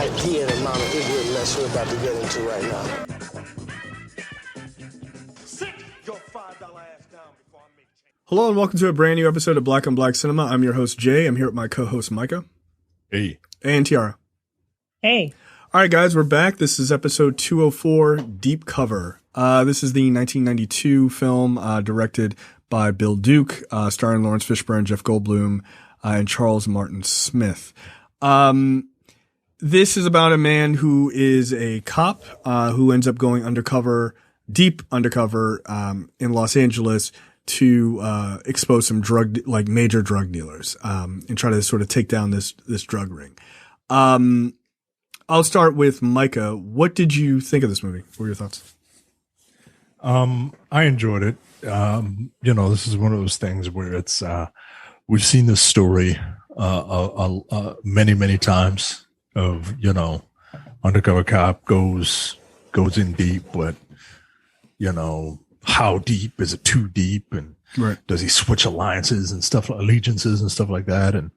idea the amount of ignorant mess we're about to get into right now. Sit your $5 ass down before I make change. Hello and welcome to a brand new episode of Black on Black Cinema. I'm your host, Jay. I'm here with my co-host, Micah. Hey. And Tiara. Hey. All right, guys, we're back. This is episode 204, Deep Cover. This is the 1992 film directed by Bill Duke, starring Laurence Fishburne, Jeff Goldblum, and Charles Martin Smith. This is about a man who is a cop who ends up going undercover, deep undercover, in Los Angeles to expose some major drug dealers and try to sort of take down this drug ring. I'll start with Micah. What did you think of this movie? What were your thoughts? I enjoyed it. This is one of those things where it's we've seen this story many, many times of, undercover cop goes in deep, but how deep? Is it too deep? And right. Does he switch allegiances and stuff like that? And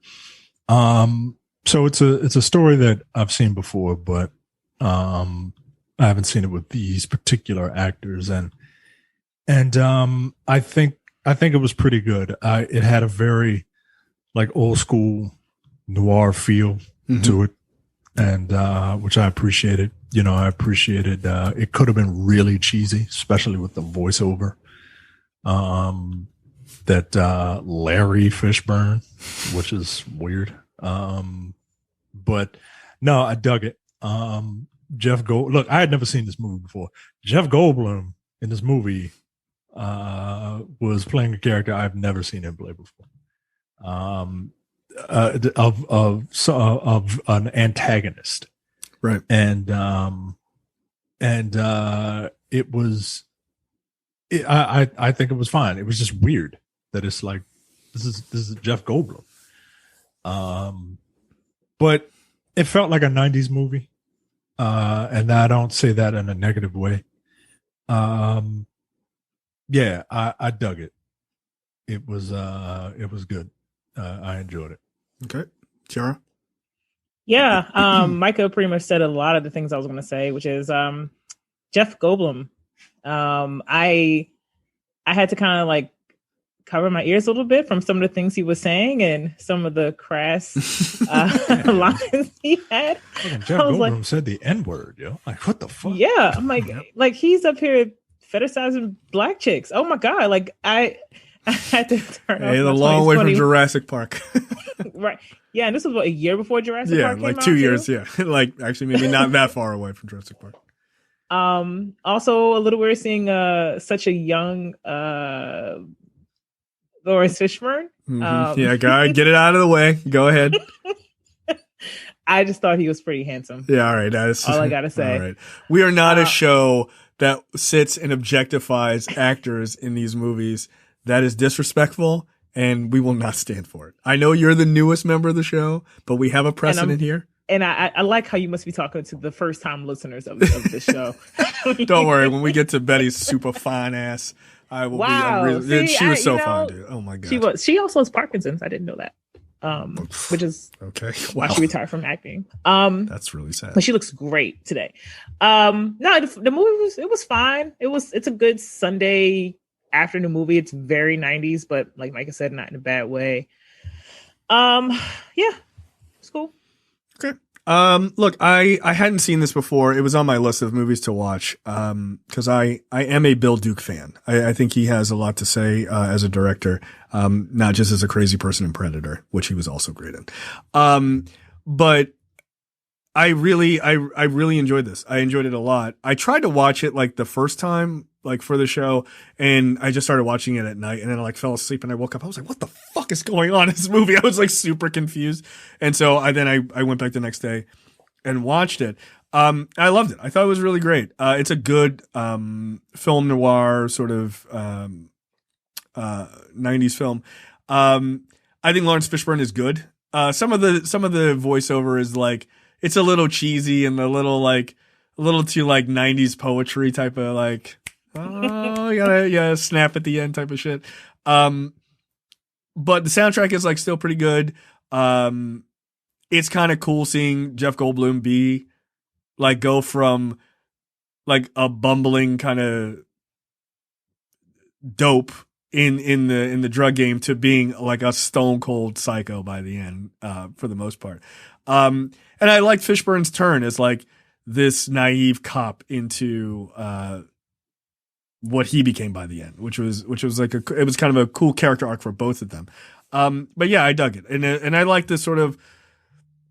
so it's a story that I've seen before, but I haven't seen it with these particular actors, and I think it was pretty good. It had a very old school noir feel to it, and which I appreciated. I appreciated. It could have been really cheesy, especially with the voiceover. That Larry Fishburne, which is weird. But no, I dug it. Look, I had never seen this movie before. Jeff Goldblum in this movie was playing a character I've never seen him play before. Of an antagonist, right? And it was. I think it was fine. It was just weird that it's like this is Jeff Goldblum. But it felt like a 90s movie. And I don't say that in a negative way. Yeah, I dug it. It was good. I enjoyed it. Okay. Tiara? Yeah. Micah pretty much said a lot of the things I was going to say, which is Jeff Goldblum. I had to kind of cover my ears a little bit from some of the things he was saying and some of the crass lines he had. Jeff Goldblum said the N-word, yo. What the fuck? Yeah, I'm like he's up here fetishizing black chicks. Oh my god! I had to turn off. Hey, the long way from Jurassic Park. Right. Yeah, and this was a year before Jurassic Park came out. 2 years. Yeah, actually maybe not that far away from Jurassic Park. Also a little weird seeing such a young Laurence Fishburne. Yeah, guy, get it out of the way. Go ahead. I just thought he was pretty handsome. Yeah, all right. That's all I gotta say. All right. We are not a show that sits and objectifies actors in these movies. That is disrespectful, and we will not stand for it. I know you're the newest member of the show, but we have a precedent here. And I like how you must be talking to the first time listeners of the show. Don't worry. When we get to Betty's super fine ass, I will be. She was so fine, dude. Oh my god. She also has Parkinson's. I didn't know that. Which is okay. Why she retired from acting. That's really sad. But she looks great today. No, the movie was fine. It's a good Sunday afternoon movie. It's very 90s, but like Micah said, not in a bad way. Yeah, it's cool. Okay. Look, I hadn't seen this before. It was on my list of movies to watch. Cause I am a Bill Duke fan. I think he has a lot to say, as a director, not just as a crazy person in Predator, which he was also great in. But I really enjoyed this. I enjoyed it a lot. I tried to watch it the first time, for the show, and I just started watching it at night, and then I fell asleep, and I woke up. I was like, what the fuck is going on in this movie? I was super confused. And so I went back the next day and watched it. I loved it. I thought it was really great. It's a good, film noir sort of, 90s film. I think Laurence Fishburne is good. Some of the voiceover is it's a little cheesy and a little too 90s poetry type of oh, you gotta snap at the end type of shit. But the soundtrack is still pretty good. it's kind of cool seeing Jeff Goldblum go from like a bumbling kind of dope in the drug game to being like a stone cold psycho by the end, for the most part. And I liked Fishburne's turn as like this naive cop into what he became by the end, which was like it was kind of a cool character arc for both of them. But yeah, I dug it, and I like this sort of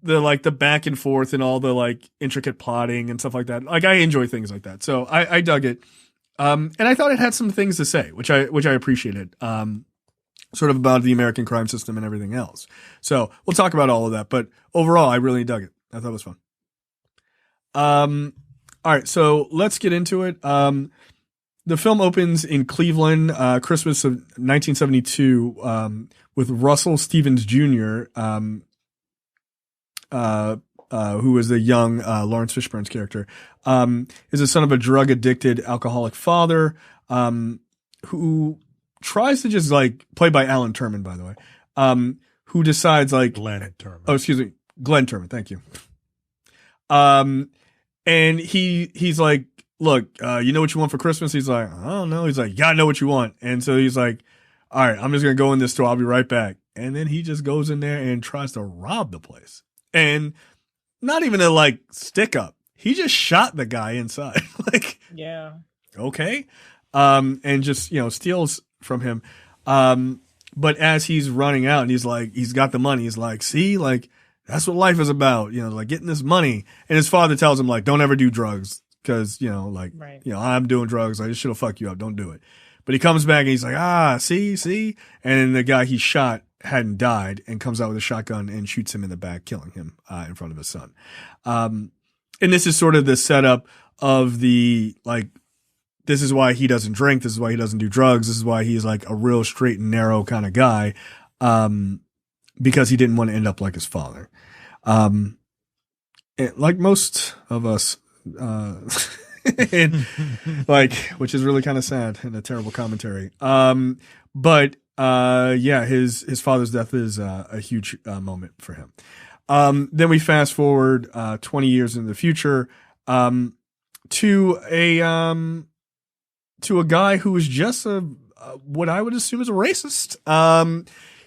the back and forth and all the like intricate plotting and stuff like that. Like I enjoy things like that, so I dug it. And I thought it had some things to say, which I appreciated. Sort of about the American crime system and everything else. So we'll talk about all of that, but overall, I really dug it. I thought it was fun. All right, so let's get into it. The film opens in Cleveland, Christmas of 1972, with Russell Stevens Jr., who is the young Laurence Fishburne's character, is the son of a drug-addicted alcoholic father, who tries to just like played by Alan Turing, by the way, who decides like Glenn Turing. Oh, excuse me, Glenn Turing. Thank you. And he's like, look, you know what you want for Christmas? He's like, I don't know. He's like, you gotta know what you want. And so he's like, all right, I'm just gonna go in this store. I'll be right back. And then he just goes in there and tries to rob the place. And not even a like stick up. He just shot the guy inside. Like, Yeah. okay. And just, steals from him. But as he's running out and he's like, he's got the money. He's like, see, like, that's what life is about, like getting this money. And his father tells him like, don't ever do drugs. Cause, Right. I'm doing drugs. I just should have fucked you up. Don't do it. But he comes back and he's like, see. And then the guy he shot hadn't died and comes out with a shotgun and shoots him in the back, killing him, in front of his son. And this is sort of the setup of the, like, this is why he doesn't drink. This is why he doesn't do drugs. This is why he's like a real straight and narrow kind of guy. Because he didn't want to end up like his father. Like most of us, and like, which is really kind of sad and a terrible commentary. But his father's death is a huge moment for him. Then we fast forward 20 years in the future to a guy who is just what I would assume is a racist.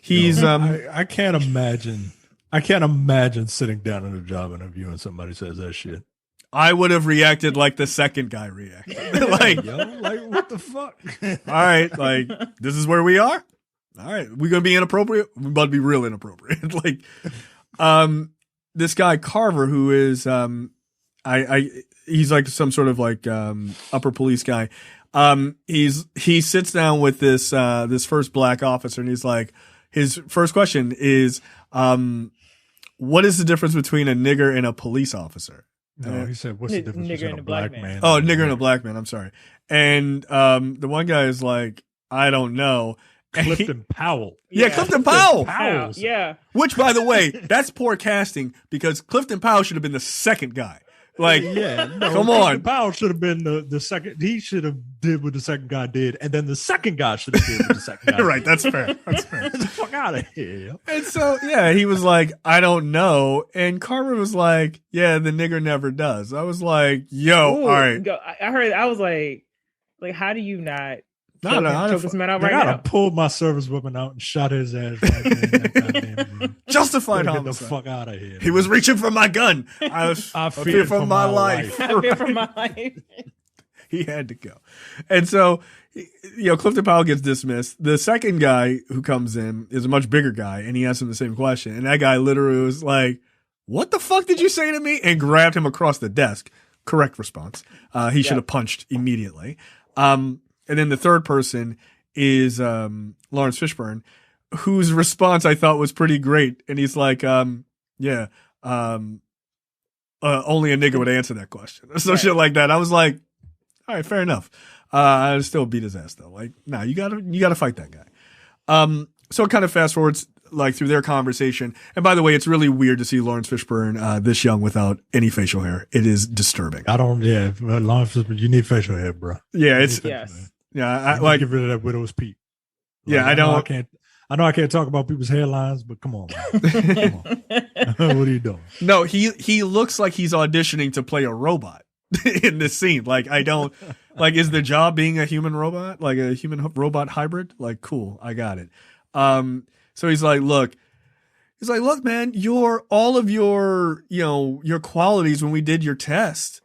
He's I can't imagine. I can't imagine sitting down in a job interview and somebody says that shit. I would have reacted like the second guy reacted. Like, like what the fuck? All right, like this is where we are. All right, we're gonna be inappropriate. We're about to be real inappropriate. Like, this guy Carver, who is he's like some sort of like upper police guy. He sits down with this first black officer, and he's like, his first question is, what is the difference between a nigger and a police officer? No, he said, what's the difference between a black man? Oh, nigger and a black man. I'm sorry. And the one guy is like, I don't know. Clifton Powell. Yeah, Clifton Powell. Yeah. Which, by the way, that's poor casting because Clifton Powell should have been the second guy. Like, come on. Clifton Powell should have been the second. He should have did what the second guy did, and then the second guy should have did what the second guy right, did. That's fair. That's fair. Get the fuck out of here. And so, yeah, he was like, I don't know. And Carver was like, yeah, the nigger never does. I was like, yo, all right. I heard, I was like, how do you not choke this man out right now? I pulled my service weapon out and shot his ass right there in that goddamn room. Justified homicide. Get the fuck out of here. He was reaching for my gun. I fear for my life. I fear for my life. He had to go. And so, Clifton Powell gets dismissed. The second guy who comes in is a much bigger guy, and he asks him the same question. And that guy literally was like, what the fuck did you say to me? And grabbed him across the desk. Correct response. He should have punched immediately. And then the third person is Laurence Fishburne, whose response I thought was pretty great. And he's like, only a nigger would answer that question. So shit like that. I was like, all right, fair enough. I still beat his ass though. Like, nah, you gotta fight that guy. So it kind of fast forwards like through their conversation. And by the way, it's really weird to see Laurence Fishburne this young without any facial hair. It is disturbing. Laurence Fishburne, you need facial hair, bro. Yeah, it's yes. Yeah, I like get rid of that widow's peak. Yeah, I don't. I know I can't talk about people's hairlines, but come on, man. Come on. What are you doing? No, he looks like he's auditioning to play a robot in this scene. Like, I don't like, is the job being a human robot, like a human robot hybrid? Like, cool, I got it. So he's like, look, man, all of your, your qualities when we did your test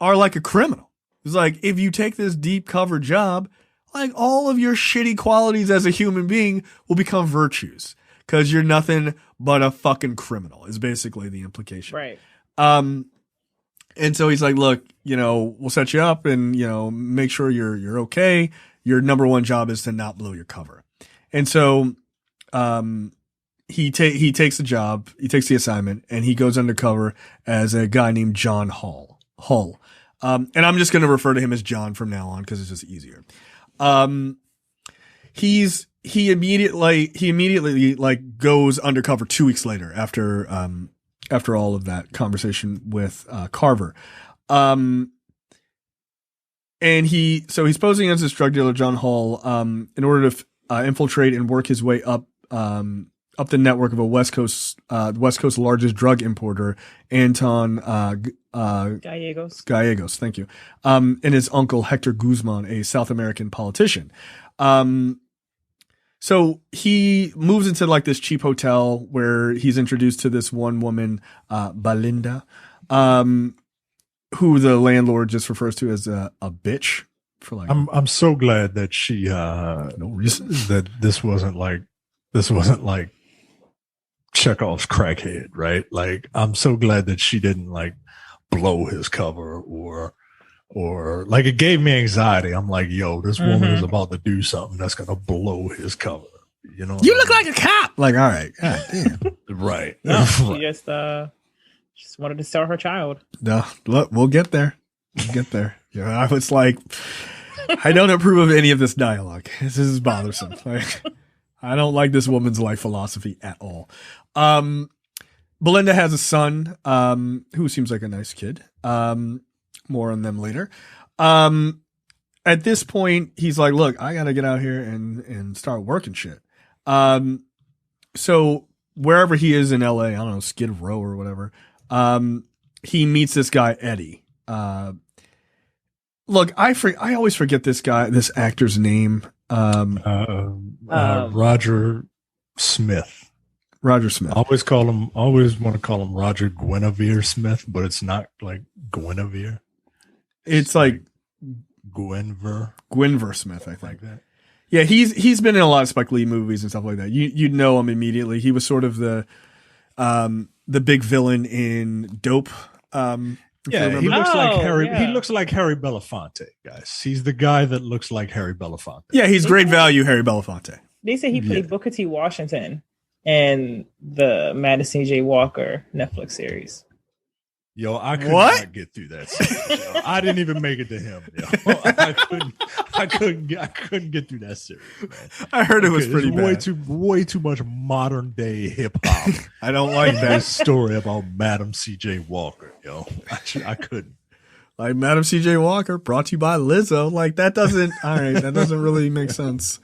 are like a criminal. It's like, if you take this deep cover job, like, all of your shitty qualities as a human being will become virtues because you're nothing but a fucking criminal is basically the implication. Right. And so he's like, look, we'll set you up and, make sure you're okay. Your number one job is to not blow your cover. And so, he takes the job, he takes the assignment, and he goes undercover as a guy named John Hull. And I'm just going to refer to him as John from now on because it's just easier. He immediately like goes undercover 2 weeks later after all of that conversation with Carver. And he's posing as this drug dealer, John Hull, in order to infiltrate and work his way up the network of a West Coast largest drug importer, Anton Gallegos. Thank you. And his uncle Hector Guzman, a South American politician. So he moves into like this cheap hotel where he's introduced to this one woman, Belinda, who the landlord just refers to as a bitch. For like, I'm so glad that she no reason that this wasn't like Chekhov's crackhead, right? Like, I'm so glad that she didn't like blow his cover or like, it gave me anxiety. I'm like, yo, this woman is about to do something that's gonna blow his cover. You look like a cop. Like, all right, God damn. Right. No, she just wanted to sell her child. No, look, we'll get there. I was like, I don't approve of any of this dialogue. This is bothersome. Like, I don't like this woman's life philosophy at all. Belinda has a son, who seems like a nice kid. More on them later. At this point, he's like, look, I got to get out here and start working shit. So wherever he is in LA, I don't know, Skid Row or whatever, he meets this guy, Eddie. Look, I always forget this actor's name. Roger Smith. Roger Smith. Always want to call him Roger Guinevere Smith, but it's not like Guinevere. It's like Guinevere Smith, I think. Like that. Yeah, he's been in a lot of Spike Lee movies and stuff like that. You'd know him immediately. He was sort of the big villain in Dope. Yeah, he looks like Harry. Yeah. He looks like Harry Belafonte, guys. He's the guy that looks like Harry Belafonte. Yeah, he's great value, Harry Belafonte. They say he played Booker T. Washington in the Madison J. Walker Netflix series. Yo, I could not get through that series. Yo. I didn't even make it to him. Yo. I couldn't get through that series, man. I heard it was pretty bad. Way too much modern day hip hop. I don't like that story about Madam C.J. Walker. Yo, I couldn't. Like, Madam C.J. Walker, brought to you by Lizzo. Like, that doesn't really make sense.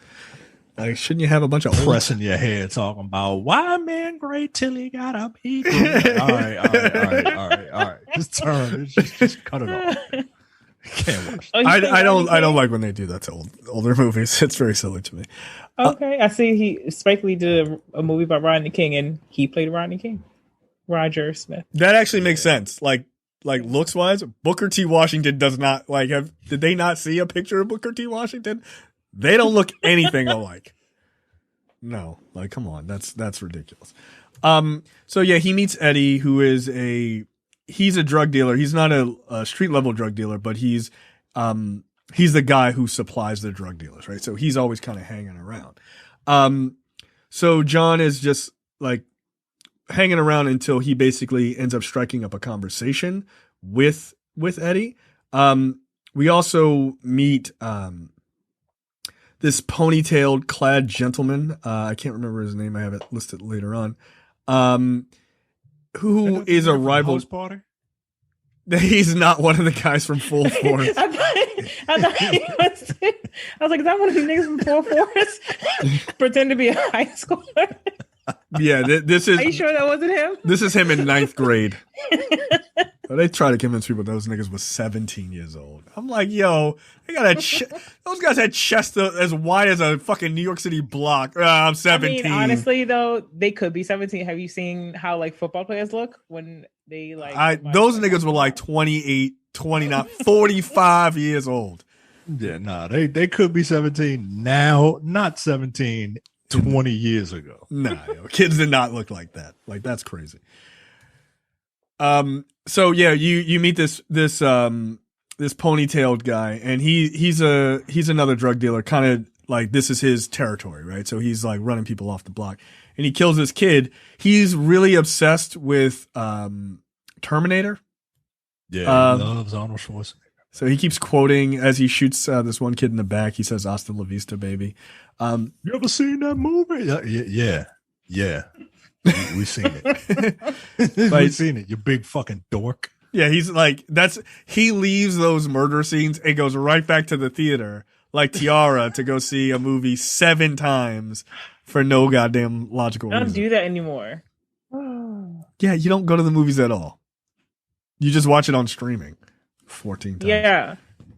Like, shouldn't you have a bunch of pressing your hair talking about why man great till he got up? He great. All right. Just turn. Just cut it off. Can't watch. I don't like when they do that to older movies. It's very silly to me. Okay, I see. Spike Lee did a movie about Rodney King, and he played Rodney King. Roger Smith. That actually makes sense. Like looks wise, Booker T. Washington does not did they not see a picture of Booker T. Washington? They don't look anything alike. No, like, come on, that's ridiculous. So yeah, he meets Eddie, who is he's a drug dealer. He's not a street level drug dealer, but he's the guy who supplies the drug dealers, right? So he's always kind of hanging around. So John is just like hanging around until he basically ends up striking up a conversation with Eddie. We also meet this ponytailed clad gentleman. I can't remember his name. I have it listed later on. Who is a rival party? He's not one of the guys from Full Force. I thought he was. I was like, is that one of these niggas from Full Force? Pretend to be a high schooler. Yeah, this is. Are you sure that wasn't him? This is him in 9th grade. They try to convince people those niggas was 17 years old. I'm like, yo, they got those guys had chests as wide as a fucking New York City block. I'm 17. I mean, honestly, though, they could be 17. Have you seen how like football players look when they like? Those niggas were like 28, 29, 45 years old. Yeah, nah, they could be 17 now, not 17 20 years ago. Nah, yo, kids did not look like that. Like, that's crazy. So yeah, you meet this ponytailed guy, and he's another drug dealer, kind of like this is his territory, right? So he's like running people off the block, and he kills this kid. He's really obsessed with Terminator. Yeah, he loves Arnold Schwarzenegger. So he keeps quoting as he shoots this one kid in the back. He says, "Hasta la vista, baby." You ever seen that movie? Yeah. We've seen it. We've seen it. You big fucking dork. Yeah, he's like, he leaves those murder scenes and goes right back to the theater like Tiara to go see a movie 7 times for no goddamn logical reason. I don't do that anymore. Yeah, you don't go to the movies at all. You just watch it on streaming 14 times. Yeah.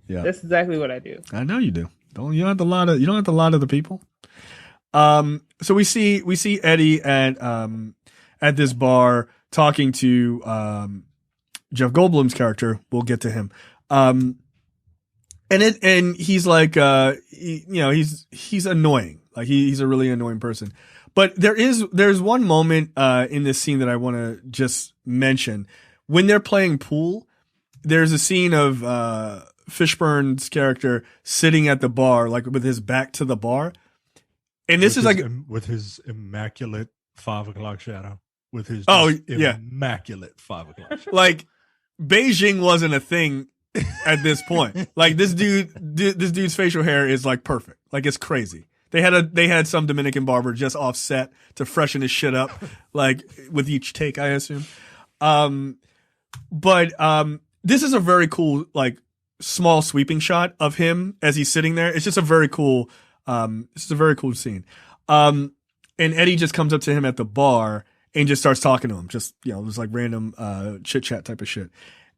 Yeah. That's exactly what I do. I know you do. You don't have to lie to the people. So we see Eddie at this bar talking to Jeff Goldblum's character. We'll get to him. And he's like he's annoying. Like he's a really annoying person. But there's one moment in this scene that I want to just mention. When they're playing pool, there's a scene of Fishburne's character sitting at the bar, like with his back to the bar. And this is like with his immaculate 5 o'clock shadow, with his immaculate 5 o'clock shadow. Like Beijing wasn't a thing at this point. Like this dude's facial hair is like perfect. Like it's crazy. They had some Dominican barber just offset to freshen his shit up, like with each take, I assume. But this is a very cool, like small sweeping shot of him as he's sitting there. It's just a very cool. It's a very cool scene. And Eddie just comes up to him at the bar and just starts talking to him. Just, just like random, chit chat type of shit.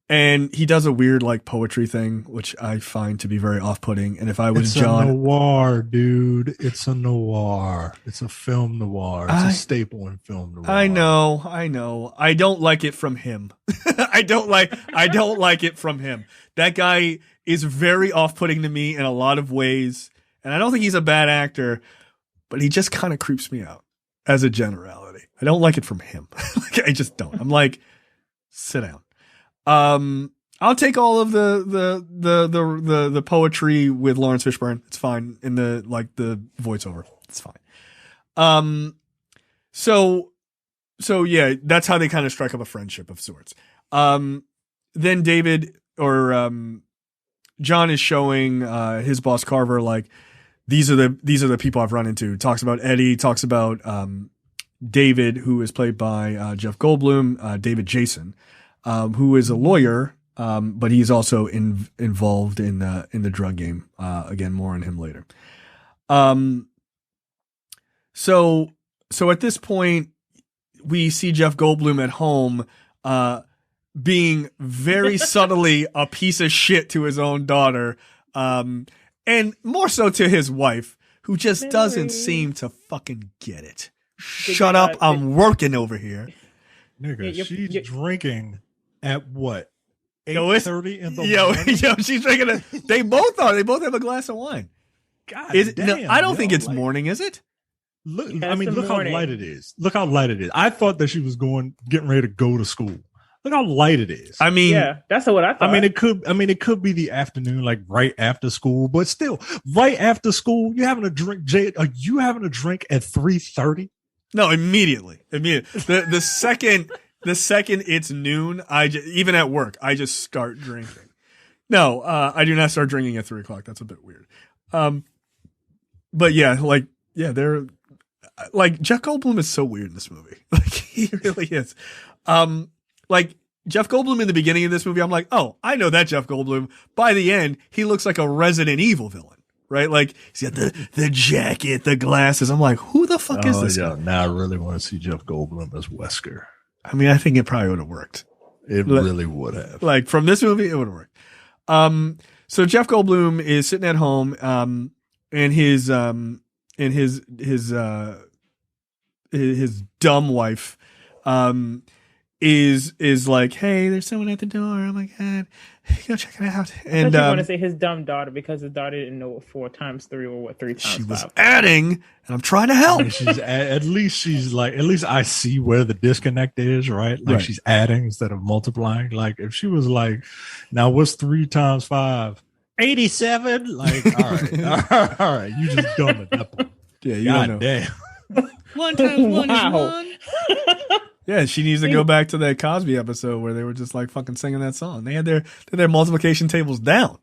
And he does a weird like poetry thing, which I find to be very off-putting. And if I was John, a noir, dude, it's a noir. It's a film noir. It's a staple in film noir. I know. I don't like it from him. I don't like it from him. That guy is very off-putting to me in a lot of ways. And I don't think he's a bad actor, but he just kind of creeps me out as a generality. I don't like it from him. I just don't. I'm like, sit down. I'll take all of the poetry with Laurence Fishburne. It's fine. In the voiceover. It's fine. So yeah, that's how they kind of strike up a friendship of sorts. Then David or John is showing his boss Carver like these are the people I've run into. Talks about Eddie, talks about David, who is played by Jeff Goldblum, David Jason, who is a lawyer, but he's also involved in the drug game. Again, more on him later. So at this point, we see Jeff Goldblum at home, being very subtly a piece of shit to his own daughter, and more so to his wife, who just doesn't seem to fucking get it. Shut up, I'm working over here. Nigga, she's drinking at what? 8:30 in the morning? Yo, she's drinking they both are. They both have a glass of wine. God damn. No, I don't think it's like, morning, is it? Look, look how light it is. Look how light it is. I thought that she was getting ready to go to school. Look how light it is. I mean, yeah, that's what I thought. It could be the afternoon, like right after school, but still, right after school, you having a drink. Jay, are you having a drink at 3:30? No, immediately. The second it's noon, even at work, I just start drinking. No, I do not start drinking at 3:00. That's a bit weird. But yeah, they're like Jeff Goldblum is so weird in this movie. Like he really is. Like Jeff Goldblum in the beginning of this movie, I'm like, oh, I know that Jeff Goldblum. By the end, he looks like a Resident Evil villain, right? Like he's got the jacket, the glasses. I'm like, who the fuck is this guy? Now I really want to see Jeff Goldblum as Wesker. I mean, I think it probably would have worked. It really would have. Like from this movie, it would have worked. So Jeff Goldblum is sitting at home, and his dumb wife, is like, hey, there's someone at the door. Oh my God, go check it out. And I want to say his dumb daughter, because his daughter didn't know what 4 times 3 or what 3 times 5. She was adding, and I'm trying to help. I mean, at least I see where the disconnect is, right? Like she's adding instead of multiplying. Like if she was like, now what's 3 times 5? 87. Like, all right, you just dumb at that point. Yeah, you God don't know. Damn. 1 times 1 is 1. Yeah, she needs to go back to that Cosby episode where they were just like fucking singing that song. They had their multiplication tables down.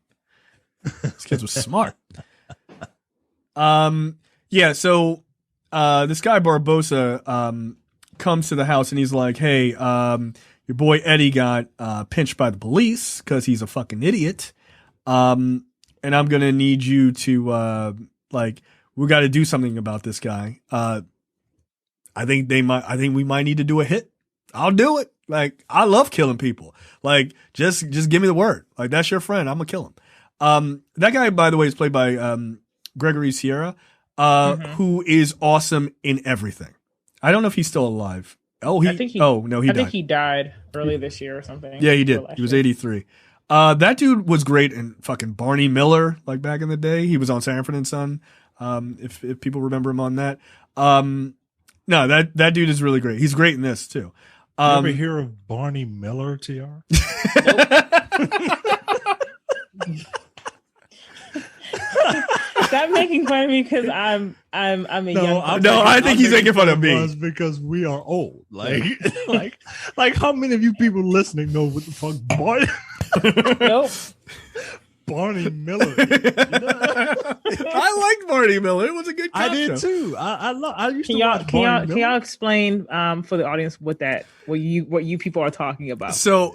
These kids were smart. Yeah, so this guy Barbosa comes to the house and he's like, hey, your boy Eddie got pinched by the police because he's a fucking idiot. And I'm gonna need you to we got to do something about this guy. I think we might need to do a hit. I'll do it. Like, I love killing people. Like, just give me the word. Like, that's your friend. I'm gonna kill him. That guy, by the way, is played by Gregory Sierra, who is awesome in everything. I don't know if he's still alive. Oh, he died. think he died earlier this year or something. Yeah, he did. He was 83. That dude was great in fucking Barney Miller, like back in the day. He was on Sanford and Son. If people remember him on that. No, that dude is really great. He's great in this too. You ever hear of Barney Miller, TR? Stop making fun of me because I'm a young. No, I think he's making fun of me because we are old. Like how many of you people listening know what the fuck Barney? Nope. Barney Miller. I liked Barney Miller. It was a good. I did show. too. I used to watch Barney Miller. Can y'all explain for the audience what you people are talking about? So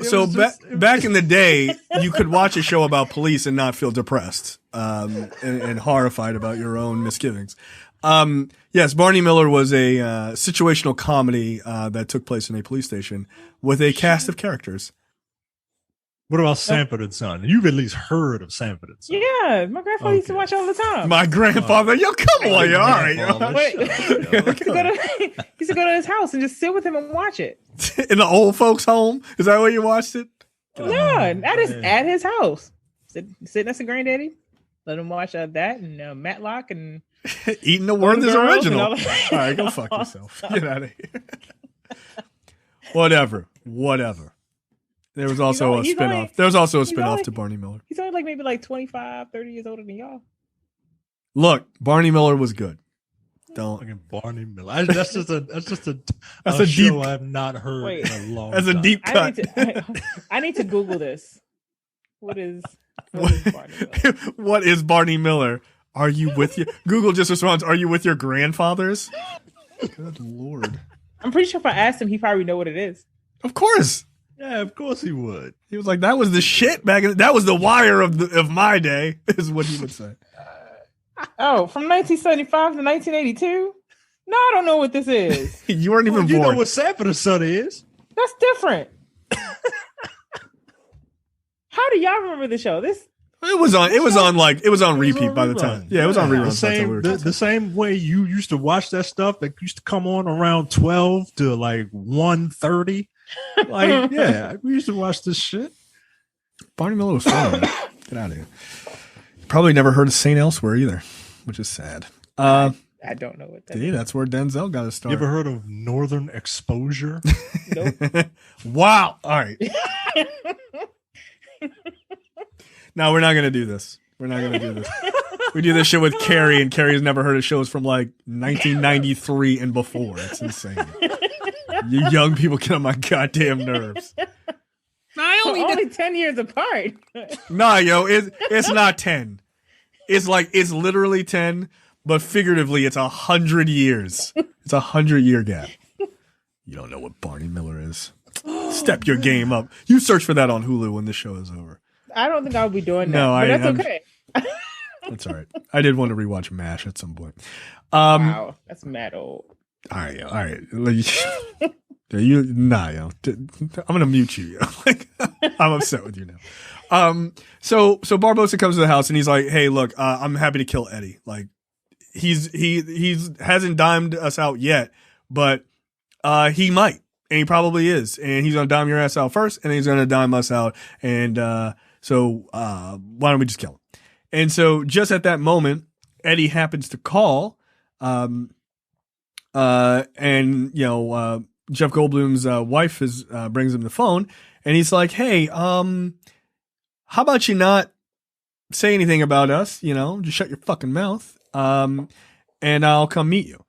back in the day, you could watch a show about police and not feel depressed and horrified about your own misgivings. Yes, Barney Miller was a situational comedy that took place in a police station with a cast of characters. What about Sanford and Son? You've at least heard of Sanford and Son. Yeah, my grandfather used to watch all the time. My grandfather, yo, come on, you all right? He used to go to his house and just sit with him and watch it. In the old folks' home? Is that where you watched it? Yeah, at his house. Sitting next to Granddaddy. Let him watch that and Matlock and Eating the World is original. All that. right, go fuck yourself. Get out of here. Whatever. There was also a spinoff. There was also a spinoff to Barney Miller. He's only maybe 25, 30 years older than y'all. Look, Barney Miller was good. Don't fucking Barney Miller. That's just a show deep, I've not heard in a long time. That's a deep cut. I need to Google this. What is Barney Miller? What is Barney Miller? Are you with your Google just responds, are you with your grandfathers? Good Lord. I'm pretty sure if I asked him, he probably know what it is. Of course. Yeah, of course he would. He was like, that was the shit back in that was the Wire of my day, is what he would say. Oh, from 1975 to 1982? No, I don't know what this is. You weren't even born. You know what Sanford and Son is. That's different. How do y'all remember the show? It was on repeat by the time. Yeah, it was on reruns. The same way you used to watch that stuff that used to come on around 12 to 1:30. Like, yeah, we used to watch this shit. Barney Miller was fun. Get out of here. Probably never heard of Saint Elsewhere either, which is sad. I don't know what that is. That's where Denzel got his start. You ever heard of Northern Exposure? Nope. Wow. All right. No, we're not going to do this. We're not going to do this. We do this shit with Carrie, and Carrie's never heard of shows from 1993 and before. It's insane. You young people get on my goddamn nerves. Only 10 years apart. Nah, yo, it's not 10. It's literally 10, but figuratively it's 100 years. It's 100-year gap. You don't know what Barney Miller is. Step your game up. You search for that on Hulu when this show is over. I don't think I'll be doing that. No, but that's I'm- okay. That's all right. I did want to rewatch MASH at some point. Wow, that's mad old. All right, yo. All right. Yo. I'm gonna mute you. Yo. Like, I'm upset with you now. So Barbosa comes to the house and he's like, "Hey, look, I'm happy to kill Eddie. Like, he hasn't dimed us out yet, but he might, and he probably is, and he's gonna dime your ass out first, and then he's gonna dime us out, and so why don't we just kill him?" And so just at that moment, Eddie happens to call, and Jeff Goldblum's wife brings him the phone, and he's like, "Hey, how about you not say anything about us? Just shut your fucking mouth, and I'll come meet you."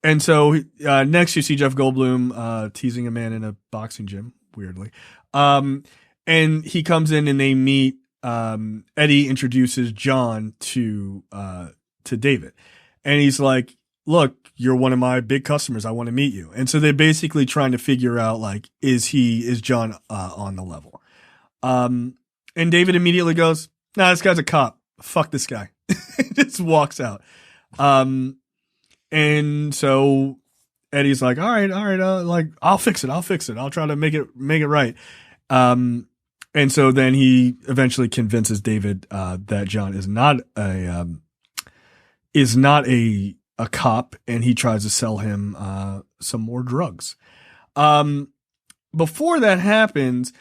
And so next you see Jeff Goldblum teasing a man in a boxing gym, weirdly, and he comes in and they meet. Eddie introduces John to David, and he's like, "Look, you're one of my big customers. I want to meet you." And so they're basically trying to figure out, like, is John on the level? And David immediately goes, "Nah, this guy's a cop. Fuck this guy." Just walks out. And so Eddie's like, all right, like, I'll fix it. I'll try to make it right. And so then he eventually convinces David that John is not a cop, and he tries to sell him some more drugs. Before that happens,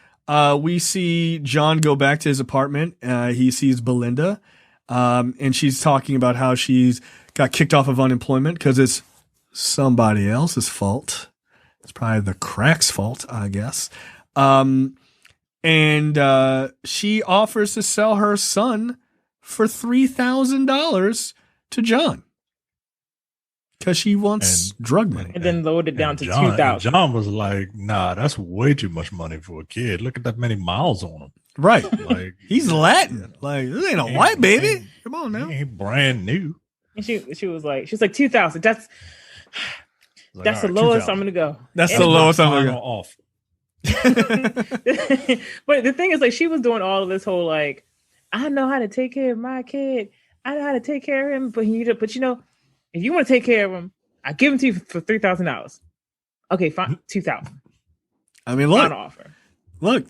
we see John go back to his apartment. He sees Belinda, and she's talking about how she's got kicked off of unemployment because it's somebody else's fault. It's probably the crack's fault, I guess. And she offers to sell her son for $3,000 to John because she wants drug money. And then lowered it down to John, 2,000. John was like, "Nah, that's way too much money for a kid. Look at that many miles on him. Right. Like He's Latin. Like, this ain't a white baby. Come on now." He ain't brand new." And she was like 2,000. That's Like, the all right, lowest 2,000. I'm gonna go. That's And- the lowest I'm Final gonna go. off. But the thing is, like, she was doing all of this whole, like, I know how to take care of my kid. I know how to take care of him. But if you want to take care of him, I give him to you for $3,000. Okay, fine, 2,000. I mean, Final offer. look,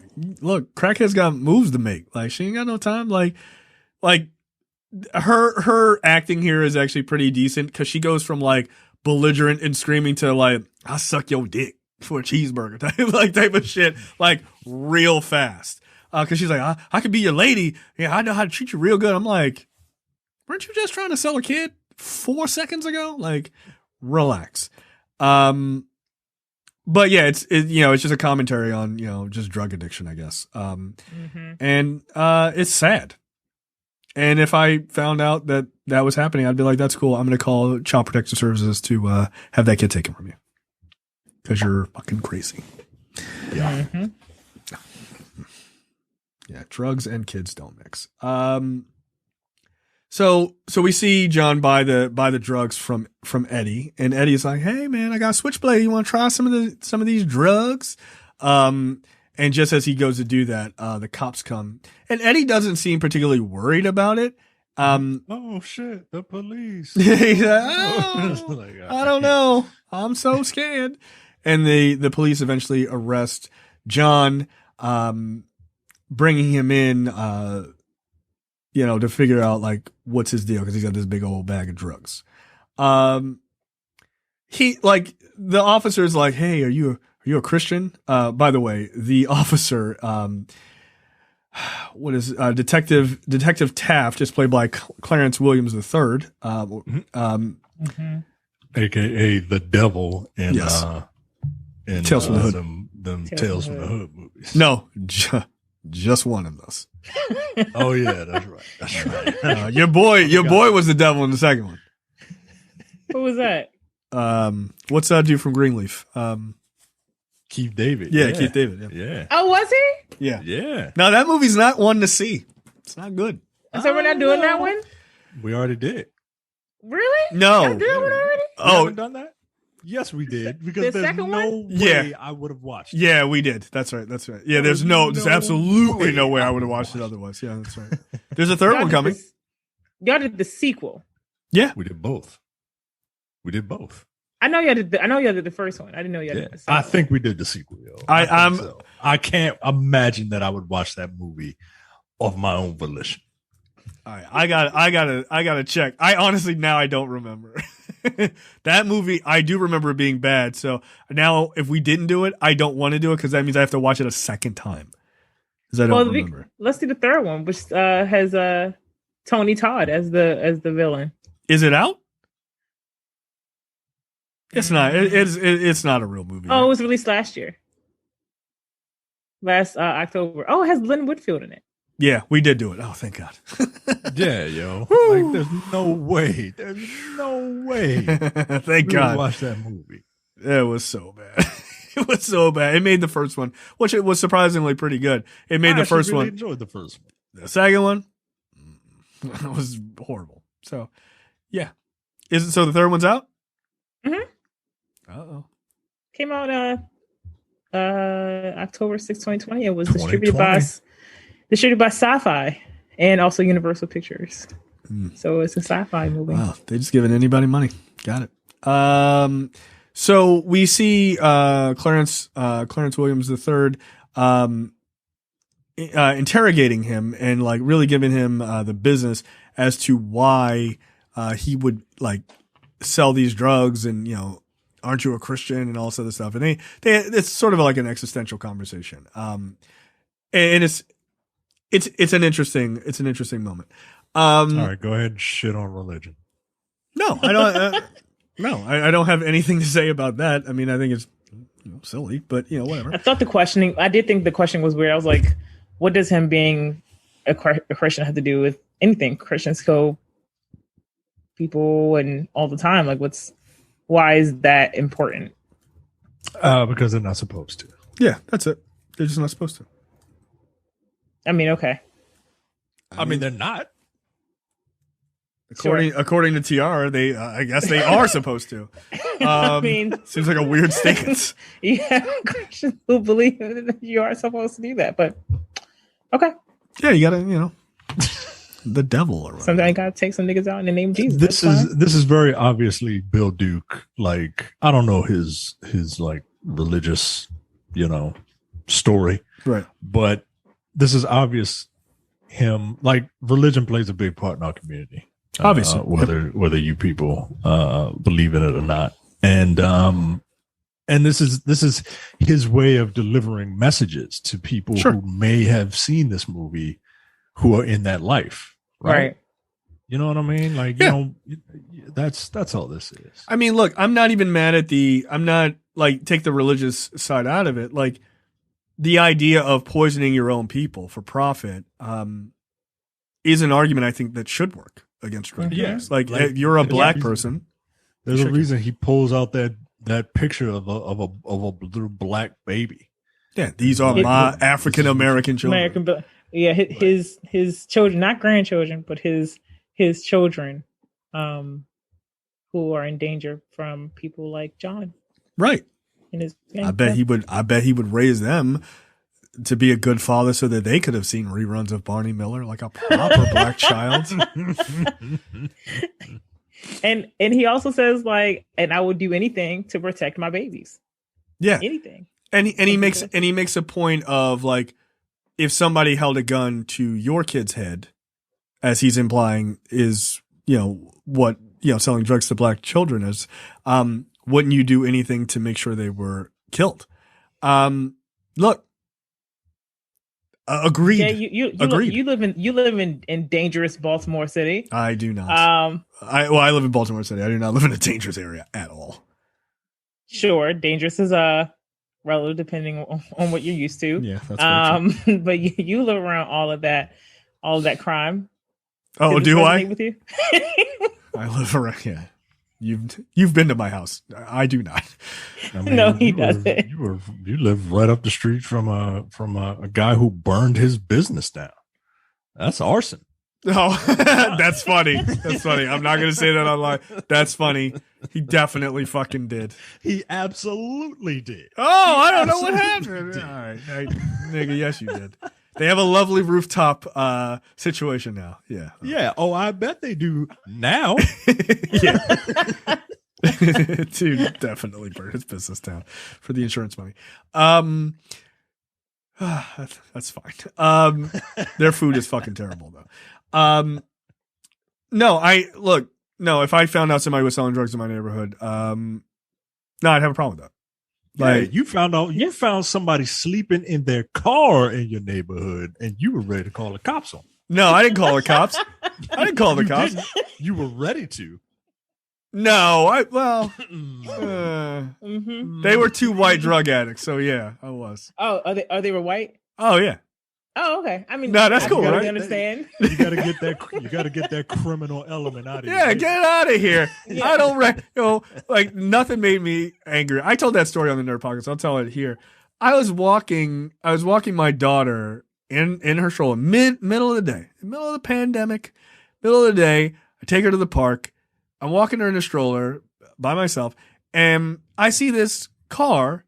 crackhead's got moves to make. Like, she ain't got no time. Like her acting here is actually pretty decent because she goes from, like, belligerent and screaming to, like, "I'll suck your dick for a cheeseburger" type of shit, like, real fast. Because she's like, I could be your lady. Yeah, I know how to treat you real good. I'm like, weren't you just trying to sell a kid 4 seconds ago? Like, relax. But yeah, it's just a commentary on, just drug addiction, I guess. And it's sad. And if I found out that was happening, I'd be like, that's cool. I'm going to call Child Protective Services to have that kid taken from you. Because you're fucking crazy. Yeah. Mm-hmm. Yeah, drugs and kids don't mix. So we see John buy the drugs from Eddie, and Eddie's like, "Hey man, I got a switchblade. You want to try some of these drugs?" And just as he goes to do that, the cops come, and Eddie doesn't seem particularly worried about it. Oh shit, the police. He's like, I don't know. I'm so scared. And the police eventually arrest John, bringing him in, to figure out, like, what's his deal, because he's got this big old bag of drugs. The officer's like, "Hey, are you a Christian?" By the way, the officer, Detective Taft, is played by Clarence Williams III, AKA the devil in Yes. In Tales from the Hood. them Tales from the Hood movies. No, just one of those. Oh yeah, that's right. Your boy was the devil in the second one. What was that? What's that dude from Greenleaf? Keith David. Yeah, Keith David. Yeah. Yeah. Oh, was he? Yeah. Yeah. Now that movie's not one to see. It's not good. So we're not doing that one? We already did. Really? No. Y'all did that one already? We Oh, haven't done that? Yes, we did. The Because there's second no one? way I would have watched it. Yeah, we did. That's right. That's right. Yeah, there's absolutely no way I would have watched it otherwise. Yeah, that's right. There's a third Y'all one did coming. Y'all did the sequel. Yeah. We did both. We did both. I know y'all did. I know y'all did the first one. I didn't know y'all did the second I think we did the sequel, yo. I'm think so. I can't imagine that I would watch that movie of my own volition. All right, I gotta check. I honestly now I don't remember. That movie, I do remember it being bad. So now if we didn't do it, I don't want to do it because that means I have to watch it a second time. Because I don't remember. Let's do the third one, which has Tony Todd as the villain. Is it out? It's not. It's not a real movie. Oh, it was released last year. Last October. Oh, it has Lynn Whitfield in it. Yeah, we did do it. Oh, thank God. Yeah, yo. Like, there's no way. There's no way. Thank God. Watch that movie. It was so bad. It was so bad. It made the first one, which it was surprisingly pretty good. It made the first one. I enjoyed the first one. The second one was horrible. So, yeah. So the third one's out? Mm-hmm. Uh-oh. Came out October 6, 2020. It was distributed by Sci-Fi and also Universal Pictures. So it's a sci-fi movie. Wow, they just giving anybody money. Got it. So we see Clarence Williams III interrogating him and like really giving him the business as to why he would like sell these drugs and, you know, aren't you a Christian and all this other stuff. And it's sort of like an existential conversation. And it's an interesting moment. All right, go ahead and shit on religion. No, I don't. No, I don't have anything to say about that. I mean, I think it's silly, but whatever. I did think the question was weird. I was like, what does him being a Christian have to do with anything? Christians kill people and all the time. Like, why is that important? Because they're not supposed to. Yeah, that's it. They're just not supposed to. I mean, okay. I mean, they're not. According to TR, they I guess they are supposed to. I mean, seems like a weird stance. Yeah, Christians who believe that you are supposed to do that, but okay. Yeah, you gotta, the devil around. Sometimes you gotta take some niggas out in the name of Jesus. This is very obviously Bill Duke. Like, I don't know his like religious, story, right? But this is obvious. Him, like, religion plays a big part in our community. Obviously, whether you people believe in it or not, and this is his way of delivering messages to people who may have seen this movie, who are in that life, right? You know what I mean? Like, that's all this is. I mean, look, I'm not even mad at I'm not like take the religious side out of it, like the idea of poisoning your own people for profit is an argument I think that should work against drug use. Like if you're a black person. There's a reason he pulls out that picture of a little black baby. Yeah, these are my African American children. His children, not grandchildren, but his children, who are in danger from people like John. Right. In his I bet he would raise them to be a good father so that they could have seen reruns of Barney Miller like a proper black child. And he also says, like, and I would do anything to protect my babies. Yeah. Anything. And he makes a point of, like, if somebody held a gun to your kid's head, as he's implying is, what, selling drugs to black children is, wouldn't you do anything to make sure they were killed? Look, agreed. Yeah, agreed. You live in dangerous Baltimore City. I do not. I live in Baltimore City. I do not live in a dangerous area at all. Sure, dangerous is relative depending on what you're used to. Yeah, that's true. But you live around all of that crime. Oh, do I? With you? I live around. Yeah, you've been to my house. I do not. I mean, no, he doesn't. You live right up the street from a guy who burned his business down. That's arson. No, that's funny. That's funny. I'm not going to say that online. That's funny. He definitely fucking did. He absolutely did. Oh, I don't know what happened. All right. Hey, nigga, yes, you did. They have a lovely rooftop situation now. Yeah. Yeah. Oh, I bet they do now. Yeah. Dude, definitely burned his business down for the insurance money. That's fine. Their food is fucking terrible though. No, if I found out somebody was selling drugs in my neighborhood, no, I'd have a problem with that. Like you found somebody sleeping in their car in your neighborhood, and you were ready to call the cops on. No, I didn't call the cops. I didn't call the cops. You were ready to. No, Mm-hmm. they were two white drug addicts, so yeah, I was. Oh, they were white? Oh yeah. Oh, okay. I mean, no, that's cool, I right? Understand? You gotta get that criminal element out of here. Yeah, get it out of here. Yeah. I don't like nothing made me angry. I told that story on the Nerd Podcast, so I'll tell it here. I was walking my daughter in her stroller, middle of the day, middle of the pandemic, middle of the day. I take her to the park. I'm walking her in a stroller by myself, and I see this car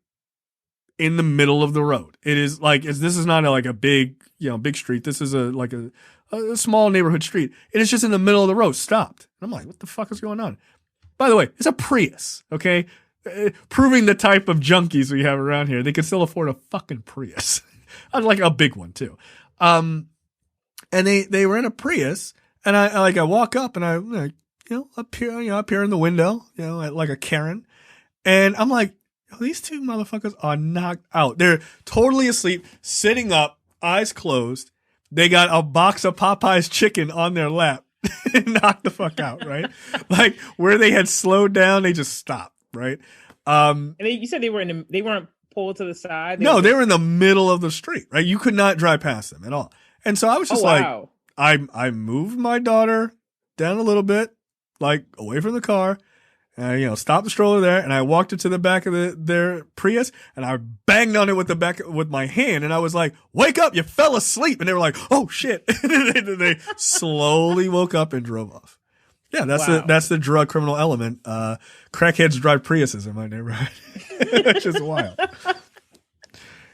in the middle of the road. It is like this is not like a big street. This is a small neighborhood street. It is just in the middle of the road, stopped. And I'm like, what the fuck is going on? By the way, it's a Prius, okay? Proving the type of junkies we have around here. They can still afford a fucking Prius. I'd like a big one too. And they were in a Prius, and I walk up and I up here in the window, like a Karen, and I'm like, these two motherfuckers are knocked out. They're totally asleep, sitting up, eyes closed. They got a box of Popeye's chicken on their lap. Knocked the fuck out, right? Like where they had slowed down, they just stopped, right? And you said they weren't pulled to the side. They were in the middle of the street, right? You could not drive past them at all. And so I was just I moved my daughter down a little bit, like away from the car. Stopped the stroller there, and I walked it to the back of their Prius, and I banged on it with my hand, and I was like, "Wake up! You fell asleep!" And they were like, "Oh shit!" And they slowly woke up and drove off. Yeah, that's the drug criminal element. Crackheads drive Priuses in my neighborhood, which is wild.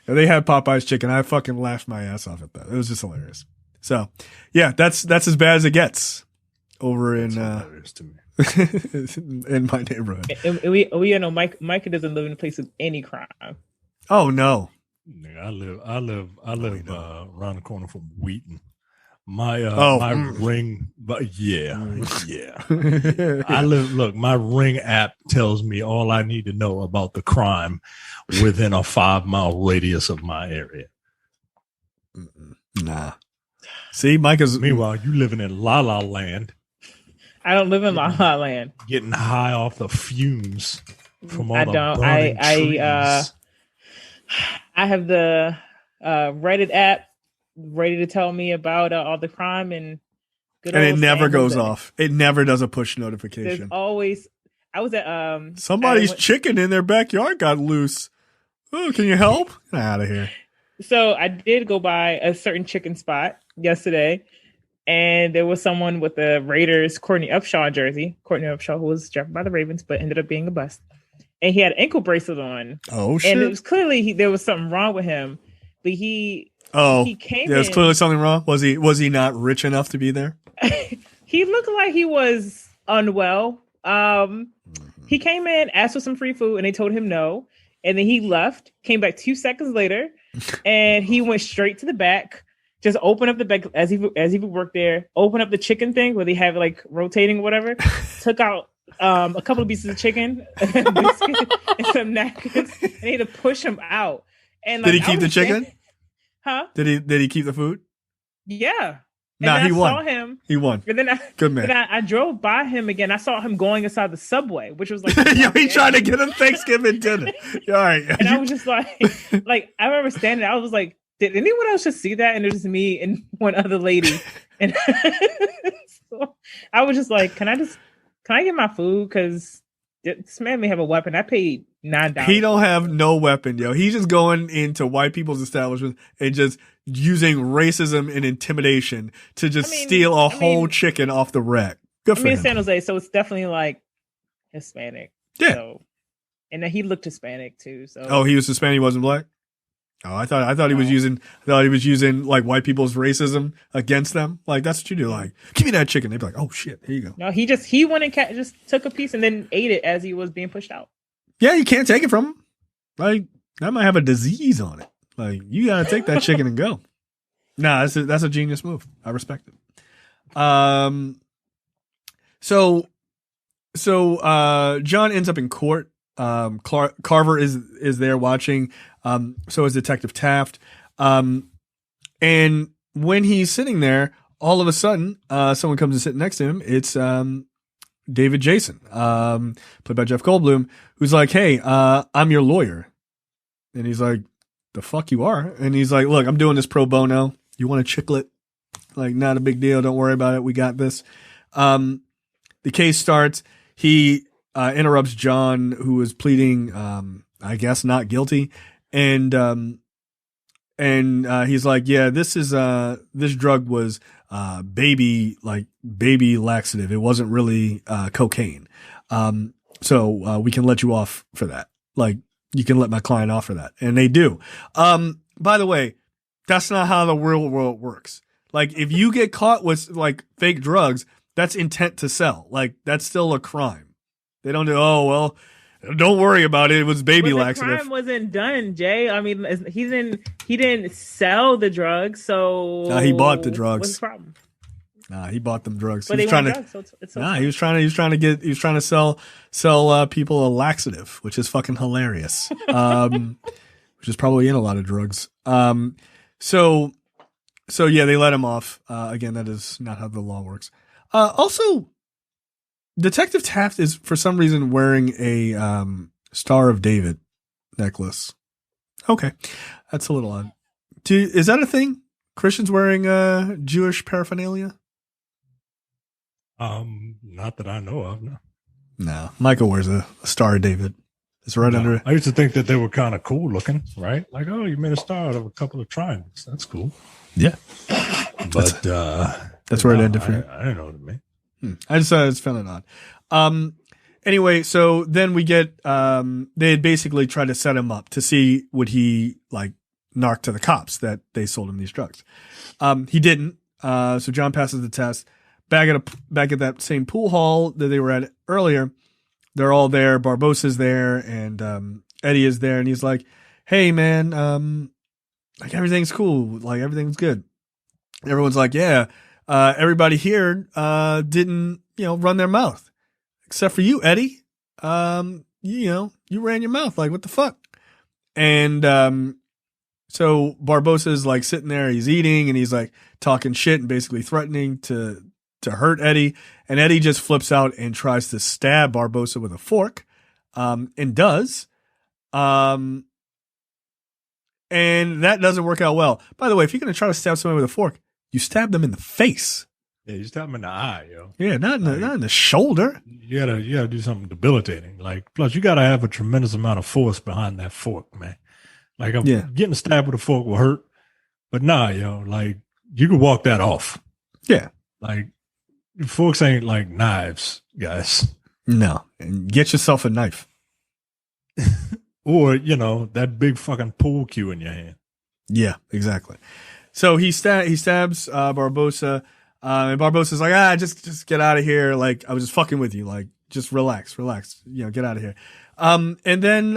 They had Popeye's chicken. I fucking laughed my ass off at that. It was just hilarious. So, yeah, that's as bad as it gets over in hilarious to me. In my neighborhood. We know Micah doesn't live in a place of any crime. Oh no. I live around the corner from Wheaton. My ring, but yeah. My Ring app tells me all I need to know about the crime within a 5-mile radius of my area. Nah. See, Micah's meanwhile, you living in La La Land. I don't live in La La Land. Getting high off the fumes from all trees. I have the Reddit app ready to tell me about all the crime and it never goes off. It never does a push notification. There's always. I was at somebody's chicken in their backyard got loose. Oh, can you help? Get out of here. So I did go by a certain chicken spot yesterday. And there was someone with the Raiders Courtney Upshaw jersey. Courtney Upshaw, who was drafted by the Ravens, but ended up being a bust. And he had an ankle bracelet on. Oh, shit. And it was clearly there was something wrong with him. But he came there's clearly something wrong. Was he not rich enough to be there? He looked like he was unwell. He came in, asked for some free food, and they told him no. And then he left, came back 2 seconds later, and he went straight to the back. Just open up the back as he would work there. Open up the chicken thing where they have like rotating or whatever. Took out a couple of pieces of chicken, biscuit, and some napkins. And he had to push him out. And did he keep the chicken? Huh? Did he keep the food? Yeah. Nah, he won. Saw him. He won. And then good man. Then I drove by him again. I saw him going inside the subway, which was like he tried to get him Thanksgiving dinner. All right. And I was just like I remember standing. I was like, did anyone else just see that? And it was just me and one other lady. And so I was just like, can I get my food? Because this man may have a weapon. I paid Not doubt. He don't have no weapon, yo. He's just going into white people's establishments and just using racism and intimidation to just steal a whole chicken off the rack. Good for him. San Jose, so it's definitely like Hispanic. Yeah. So, and then he looked Hispanic too. So. Oh, he was Hispanic. He wasn't black. Oh, I thought he was using. I thought he was using like white people's racism against them. Like that's what you do. Like, give me that chicken. They'd be like, oh shit, here you go. No, he went and just took a piece and then ate it as he was being pushed out. Yeah, you can't take it from him. Like that might have a disease on it. Like you gotta take that chicken and go. Nah, that's a genius move. I respect it. So John ends up in court. Carver is there watching. So is Detective Taft. And when he's sitting there, all of a sudden, someone comes and sit next to him. It's David Jason, played by Jeff Goldblum, who's like, "Hey, I'm your lawyer," and he's like, "The fuck you are?" And he's like, "Look, I'm doing this pro bono. You want a chiclet? Like, not a big deal. Don't worry about it. We got this." The case starts. He interrupts John, who is pleading, I guess, not guilty, and he's like, "Yeah, this drug was baby laxative. It wasn't really cocaine. So we can let you off for that. Like, you can let my client off for that." And they do. By the way, that's not how the real world works. Like, if you get caught with like fake drugs, that's intent to sell. Like, that's still a crime. They don't do, "Oh, well, don't worry about it. It was baby laxative." The crime wasn't done, Jay. I mean, he didn't sell the drugs, so he bought the drugs. What's the problem? Nah, he bought them drugs. But he he was trying to. drugs, so it's Nah, he was trying to sell people a laxative, which is fucking hilarious. Which is probably in a lot of drugs. So yeah, they let him off. Again, that is not how the law works. Also, Detective Taft is for some reason wearing a Star of David necklace. Okay, that's a little odd. Is that a thing? Christians wearing Jewish paraphernalia? Not that I know of. No, Michael wears a Star of David. It's right under it. I used to think that they were kind of cool looking, right? Like, oh, you made a star out of a couple of triangles. That's cool. Yeah, but that's where it ended for you. I don't know what it meant. I just it's found it odd. Anyway, so then we get they had basically tried to set him up to see would he like narc to the cops that they sold him these drugs. He didn't. So John passes the test. Back at that same pool hall that they were at earlier, they're all there. Barbossa's there, and Eddie is there, and he's like, "Hey, man, like everything's cool, like everything's good." Everyone's like, "Yeah, everybody here didn't, run their mouth, except for you, Eddie. You ran your mouth. Like, what the fuck?" And so Barbossa's like sitting there, he's eating, and he's like talking shit and basically threatening to hurt Eddie. And Eddie just flips out and tries to stab Barbossa with a fork, and does. And that doesn't work out well. By the way, if you're going to try to stab somebody with a fork, you stab them in the face. Yeah, you stab them in the eye, yo. Yeah, not in the shoulder. You gotta do something debilitating. Like, plus you gotta have a tremendous amount of force behind that fork, man. Like, getting stabbed with a fork will hurt, but nah, yo, like you can walk that off. Yeah, like forks ain't like knives, guys. No, and get yourself a knife, or that big fucking pool cue in your hand. Yeah, exactly. So he stabs Barbossa. And Barbossa's like, just get out of here. Like, I was just fucking with you. Like, just relax, get out of here. And then,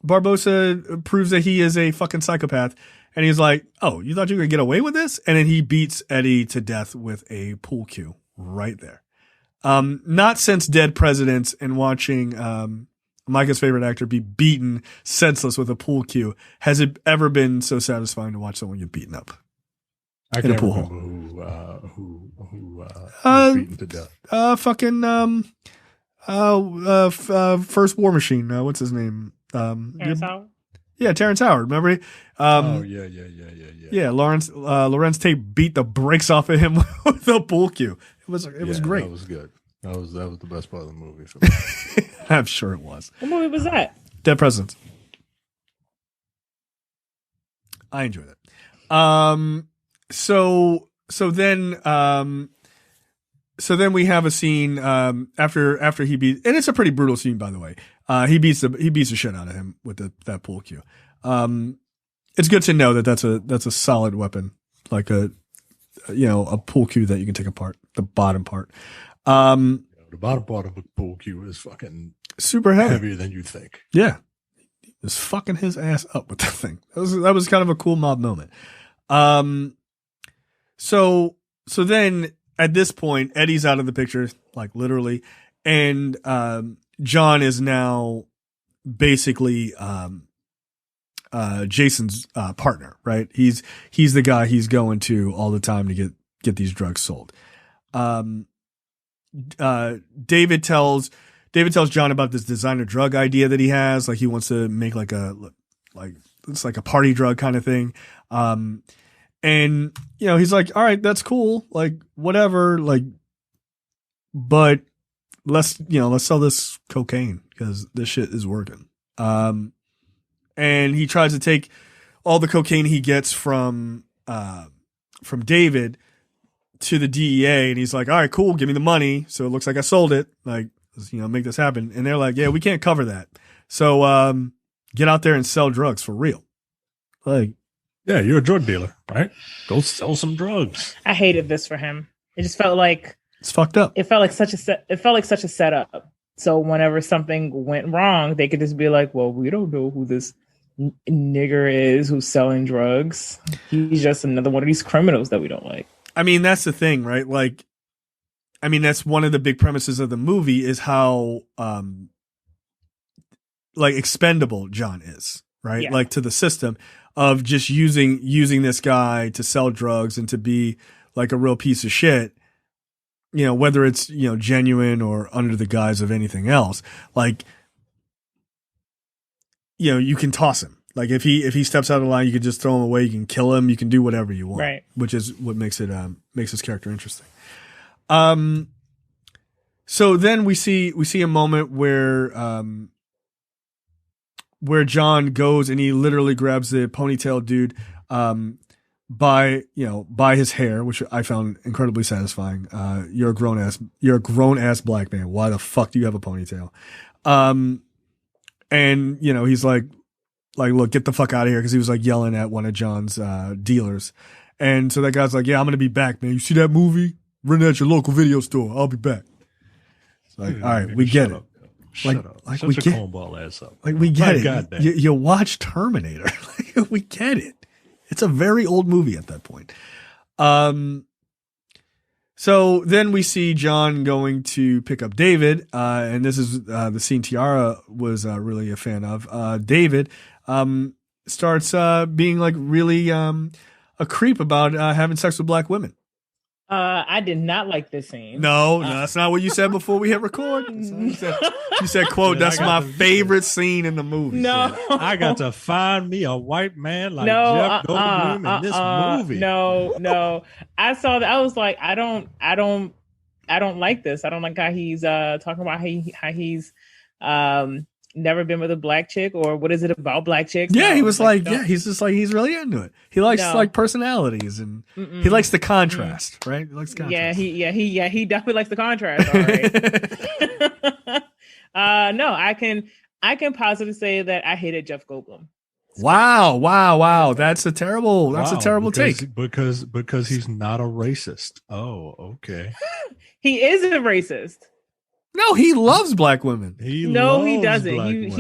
Barbossa proves that he is a fucking psychopath. And he's like, "Oh, you thought you were gonna get away with this?" And then he beats Eddie to death with a pool cue right there. Not since Dead Presidents and watching, Micah's favorite actor be beaten senseless with a pool cue has it ever been so satisfying to watch someone get beaten up. I can't remember who was beaten to death. First War Machine. What's his name? Terrence Howard? Yeah, Terrence Howard. Remember? Yeah. Yeah, Laurence Tate beat the brakes off of him with a pool cue. It was great. That was good. That was the best part of the movie for me. I'm sure it was. What movie was that? Dead Presidents. I enjoy that. So then we have a scene after he beats, and it's a pretty brutal scene, by the way. He beats the shit out of him with that pool cue. It's good to know that that's a solid weapon, like a pool cue that you can take apart, the bottom part. The bottom part of a pool cue is fucking super heavier than you think. Yeah. Just fucking his ass up with that thing. That was kind of a cool mob moment. So then at this point, Eddie's out of the picture, like literally, and John is now basically Jason's partner, right? He's the guy he's going to all the time to get these drugs sold. David tells John about this designer drug idea that he has. Like he wants to make it's like a party drug kind of thing. And he's like, all right, that's cool. Like whatever, like, but let's sell this cocaine because this shit is working. And he tries to take all the cocaine he gets from David to the DEA, and he's like, all right, cool, give me the money. So it looks like I sold it. Like, make this happen. And they're like, yeah, we can't cover that. So, get out there and sell drugs for real. Like, yeah, you're a drug dealer, right? Go sell some drugs. I hated this for him. It just felt like it's fucked up. It felt like such a setup. So whenever something went wrong, they could just be like, well, we don't know who this nigger is who's selling drugs. He's just another one of these criminals that we don't like. I mean, that's the thing, right? Like, I mean, that's one of the big premises of the movie is how, like expendable John is, right? Yeah. Like to the system of just using this guy to sell drugs and to be like a real piece of shit, whether it's, genuine or under the guise of anything else. Like, you can toss him. Like if he steps out of line, you can just throw him away. You can kill him. You can do whatever you want, right? Which is what makes his character interesting. So then we see a moment where John goes and he literally grabs the ponytail dude, by his hair, which I found incredibly satisfying. You're a grown ass black man. Why the fuck do you have a ponytail? And he's like, look, get the fuck out of here. Cause he was like yelling at one of John's, dealers. And so that guy's like, yeah, I'm going to be back, man. You see that movie? Rent it at your local video store. I'll be back. It's like, all right, we get it. Shut up. Like Shut we your get cornball ass up. Like we get it. You watch Terminator. Like, we get it. It's a very old movie at that point. So then we see John going to pick up David, and this is the scene Tiara was really a fan of. David starts being like really a creep about having sex with black women. I did not like this scene. No, that's not what you said before we hit record. You said, quote, that's my favorite scene in the movie. No. I got to find me a white man like Jeff Goldblum in this movie. No. I saw that. I was like, I don't like this. I don't like how he's talking about how he's never been with a black chick, or what is it about black chicks? Yeah, he was like, he's just like, he's really into it. He likes like personalities, and he likes the contrast, right? He likes contrast. He definitely likes the contrast. All right. No, I can positively say that I hated Jeff Goldblum. Wow. That's a terrible take. Because he's not a racist. Oh, okay. He is a racist. No, he loves black women. He doesn't.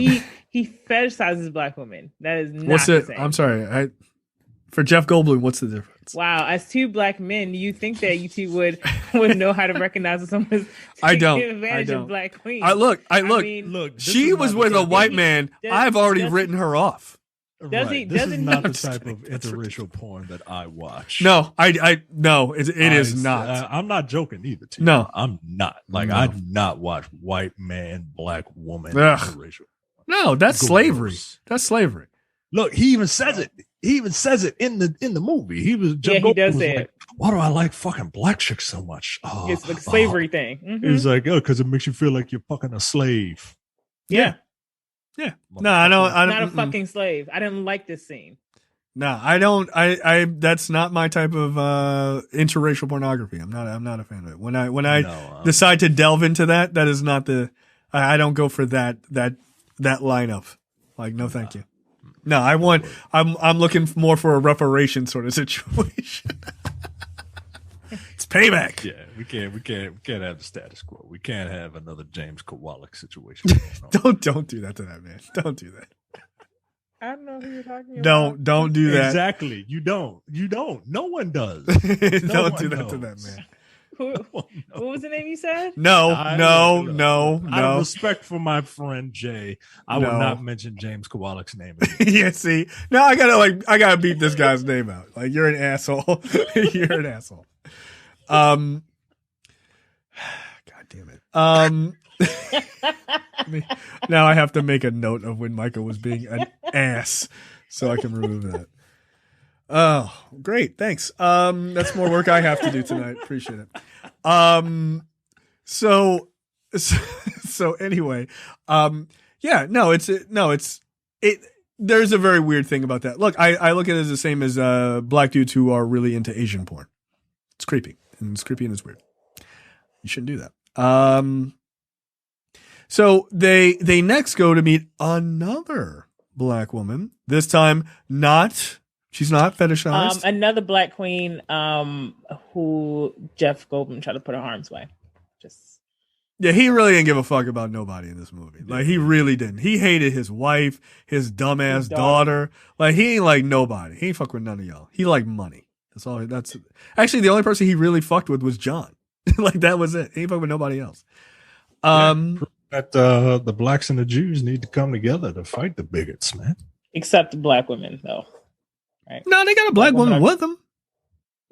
He fetishizes black women. That is not the same. I'm sorry. For Jeff Goldblum, what's the difference? Wow, as two black men, you think that you two would know how to recognize someone's advantage of black queens? Look. She was with a white man. I've already written her off. This is not the type of interracial porn that I watch. No, no, it is not. I'm not joking either. No, I'm not. I do not watch white man, black woman interracial. No, that's slavery. That's slavery. Look, he even says it. He even says it in the movie. He does say it. Why do I like fucking black chicks so much? Oh, it's the slavery thing. Mm-hmm. He's like, because it makes you feel like you're fucking a slave. Yeah. Yeah. No, I don't. Not a fucking slave. I didn't like this scene. No, I don't. I that's not my type of interracial pornography. I'm not a fan of it. When I decide to delve into that, that is not the. I don't go for that lineup. Like, no, thank you. No, I'm looking more for a reparation sort of situation. It's payback. Yeah, we can't have the status quo. We can't have another James Kowalik situation. Don't do that to that man. Don't do that. I don't know who you're talking about. Don't do that. Exactly. You don't. No one does. Don't do that to that man. What was the name you said? No. Out of respect for my friend Jay, I will not mention James Kowalik's name. Yeah, see, now I gotta beat this guy's name out. Like, you're an asshole. You're an asshole. God damn it. Now I have to make a note of when Micah was being an ass, so I can remove that. Oh, great. Thanks. That's more work I have to do tonight. Appreciate it. So anyway, yeah, there's a very weird thing about that. Look, I look at it as the same as, black dudes who are really into Asian porn. It's creepy and it's weird. You shouldn't do that. So they next go to meet another black woman, this time she's not fetishized. Another black queen, who Jeff Goldblum tried to put in harm's way. Yeah, he really didn't give a fuck about nobody in this movie. Like, he really didn't. He hated his wife, his dumbass daughter. Like, he ain't like nobody. He ain't fuck with none of y'all. He liked money. That's actually the only person he really fucked with was John. Like, that was it. He ain't fuck with nobody else. That the blacks and the Jews need to come together to fight the bigots, man. Except the black women, though. Right? No, they got a black woman with them.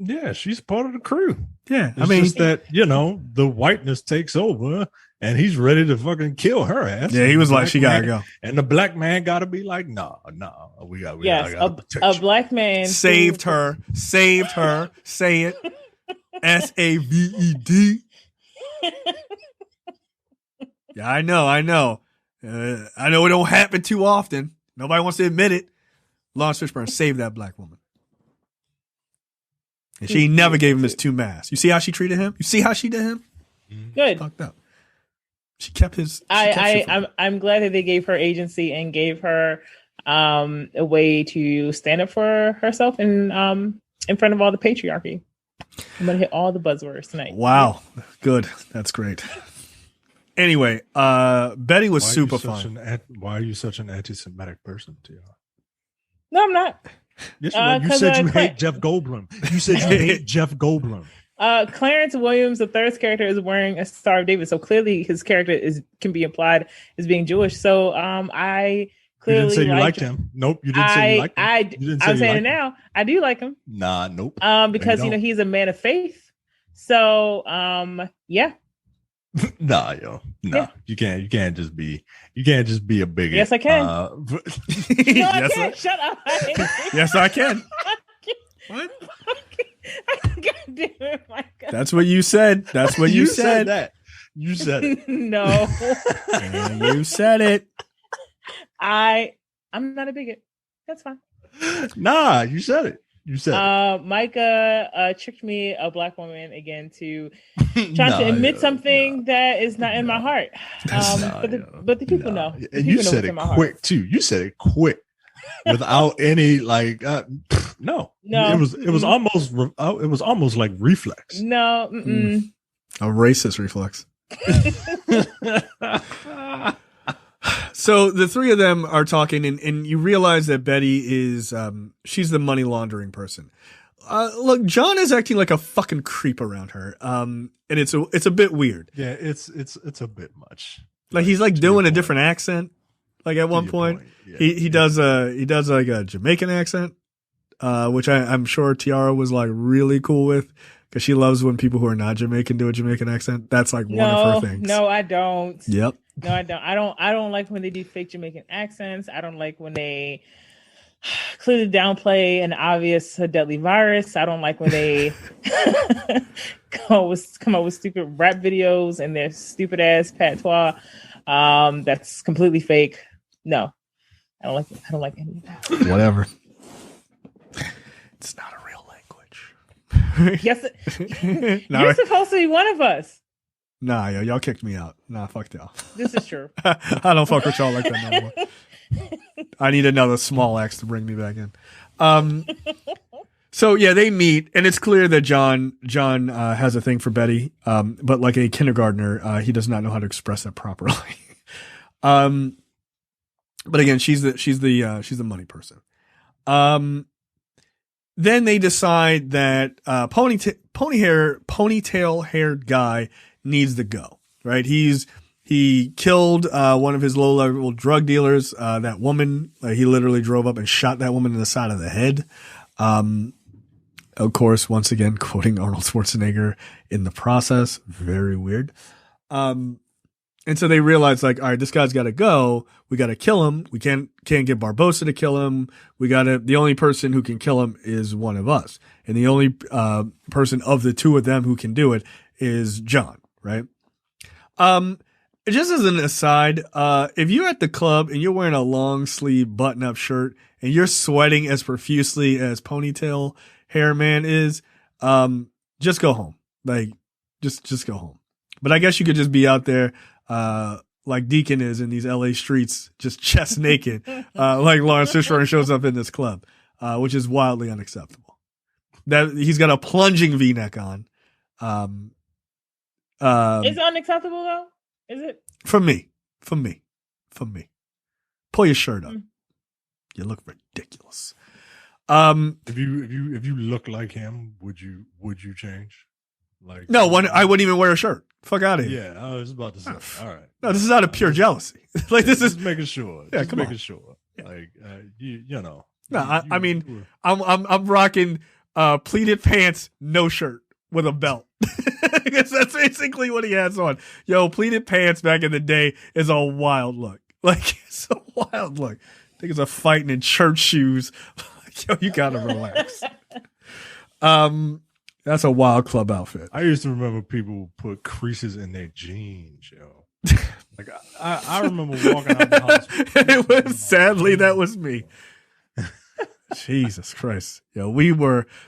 Yeah, she's part of the crew. Yeah, it's just that, the whiteness takes over and he's ready to fucking kill her ass. Yeah, he was like, she gotta go. And the black man gotta be like, nah, we got a black man saved her. Say it. SAVED. Yeah, I know. I know it don't happen too often. Nobody wants to admit it. Laurence Fishburne saved that black woman. And she never gave him his 2 masks. You see how she treated him? You see how she did him? Good. Fucked up. She kept his. I'm glad that they gave her agency and gave her a way to stand up for herself in front of all the patriarchy. I'm gonna hit all the buzzwords tonight. Wow, good. That's great. Anyway, Betty was super fun. Why are you such an anti-Semitic person, TR? No, I'm not. Yes, you said you hate Jeff Goldblum. You said you hate Jeff Goldblum. Clarence Williams, the third's character, is wearing a Star of David, so clearly his character can be implied as being Jewish. So I clearly you didn't say you liked him. Nope, you didn't say you liked him. I'm saying it now. I do like him. Nah, nope. Because he's a man of faith. So yeah. Nah, yo, no, yeah. You can't just be a bigot. Yes, I can. No, I can't. Shut up. Yes, I can. What? God damn it, my God. That's what you said. That's what you said. That. You said it. No. You said it. I'm not a bigot. That's fine. Nah, you said it. You said Micah tricked me, a black woman, again, to try to admit something that is not in my heart. But the people know. And you said it quick too. You said it quick, without any like. No. It was almost like reflex. No. A racist reflex. So the three of them are talking, and you realize that Betty is, she's the money laundering person. Look, John is acting like a fucking creep around her. And it's a bit weird. Yeah, it's a bit much. Like, he's like doing a different accent. Like, at one point, yeah, he does like a Jamaican accent, which I'm sure Tiara was like really cool with, because she loves when people who are not Jamaican do a Jamaican accent. That's like one of her things. No, I don't. Yep. No, I don't. I don't like when they do fake Jamaican accents. I don't like when they clearly downplay an obvious deadly virus. I don't like when they come up with stupid rap videos and their stupid ass patois. That's completely fake. No, I don't like it. I don't like any of that. Whatever. It's not a real language. Yes, Nah, you're supposed to be one of us. nah, yo, y'all kicked me out. Nah, fuck y'all. This is true. I don't fuck with y'all like that no more. I need another small axe to bring me back in. So yeah, they meet, and it's clear that John has a thing for Betty, but like a kindergartner, he does not know how to express that properly. But again, she's the money person. Then they decide that ponytail haired guy needs to go. Right? He killed one of his low level drug dealers. That woman, he literally drove up and shot that woman in the side of the head. Of course, once again, quoting Arnold Schwarzenegger in the process. Very weird. And so they realize, like, all right, this guy's got to go. We got to kill him. We can't get Barbosa to kill him. The only person who can kill him is one of us. And the only person of the two of them who can do it is John, right? Just as an aside, if you're at the club and you're wearing a long sleeve button up shirt and you're sweating as profusely as Ponytail Hair Man is, just go home. Like, just go home. But I guess you could just be out there, like Deacon is in these LA streets, just chest naked, like Laurence Fishburne shows up in this club, which is wildly unacceptable. That he's got a plunging V-neck on. Is it unacceptable though? Is it? For me. Pull your shirt up. You look ridiculous. If you look like him, would you change? Like, no, I wouldn't even wear a shirt. Fuck out of here. Yeah, I was about to say. All right. No, this is out of pure jealousy. Like, this is just making sure. Yeah, just come making on. sure. Like, you know. No, I mean, I'm rocking pleated pants, no shirt with a belt. Because that's basically what he has on. Yo, pleated pants back in the day is a wild look. Like, it's a wild look. I think it's a fighting in church shoes. Yo, you gotta relax. That's a wild club outfit. I used to remember people put creases in their jeans, yo. Like I remember walking out the house. Sadly, that was me. Jesus Christ. Yo,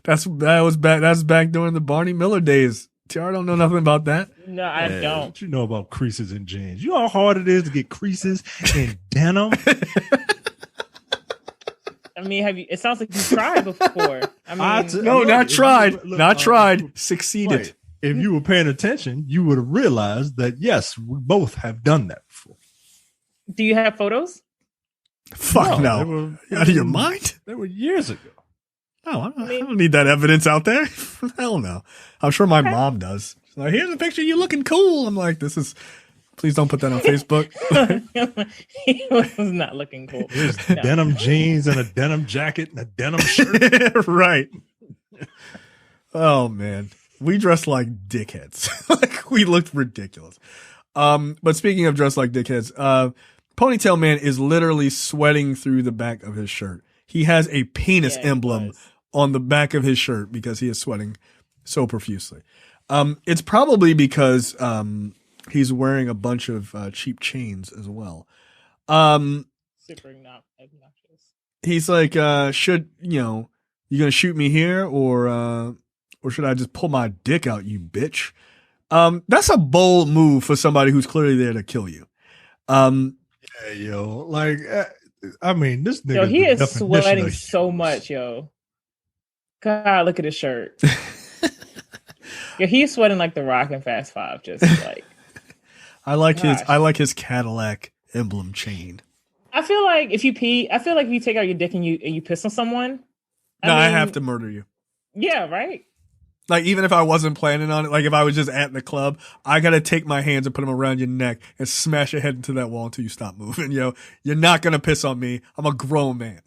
that's back during the Barney Miller days. Tiara don't know nothing about that. No, I don't. What you know about creases in jeans? You know how hard it is to get creases in denim? I mean, it sounds like you tried before. I mean, No, not tried. Look, Succeeded. Wait, if you were paying attention, you would have realized that, yes, we both have done that before. do you have photos? Fuck no. They were, Out of your mind? They were years ago. No, I don't need that evidence out there. Hell no. I'm sure my mom does. She's like, here's a picture of you looking cool. I'm like, please don't put that on Facebook. He was not looking cool. There's denim jeans and a denim jacket and a denim shirt. Right. Oh man. We dressed like dickheads. Like, we looked ridiculous. But speaking of dressed like dickheads, Ponytail Man is literally sweating through the back of his shirt. He has a penis emblem on the back of his shirt because he is sweating so profusely. It's probably because he's wearing a bunch of cheap chains as well. Super obnoxious. He's like, you gonna shoot me here or should I just pull my dick out, you bitch? That's a bold move for somebody who's clearly there to kill you. Yeah, yo, like, I mean, this nigga. Yo, he is sweating so much, yo. God, look at his shirt. Yo, he's sweating like The Rock in Fast Five, just like. I like his Cadillac emblem chain. I feel like if you take out your dick and you piss on someone. I have to murder you. Yeah, right. Like, even if I wasn't planning on it, like if I was just at the club, I gotta take my hands and put them around your neck and smash your head into that wall until you stop moving. Yo, you're not gonna piss on me. I'm a grown man.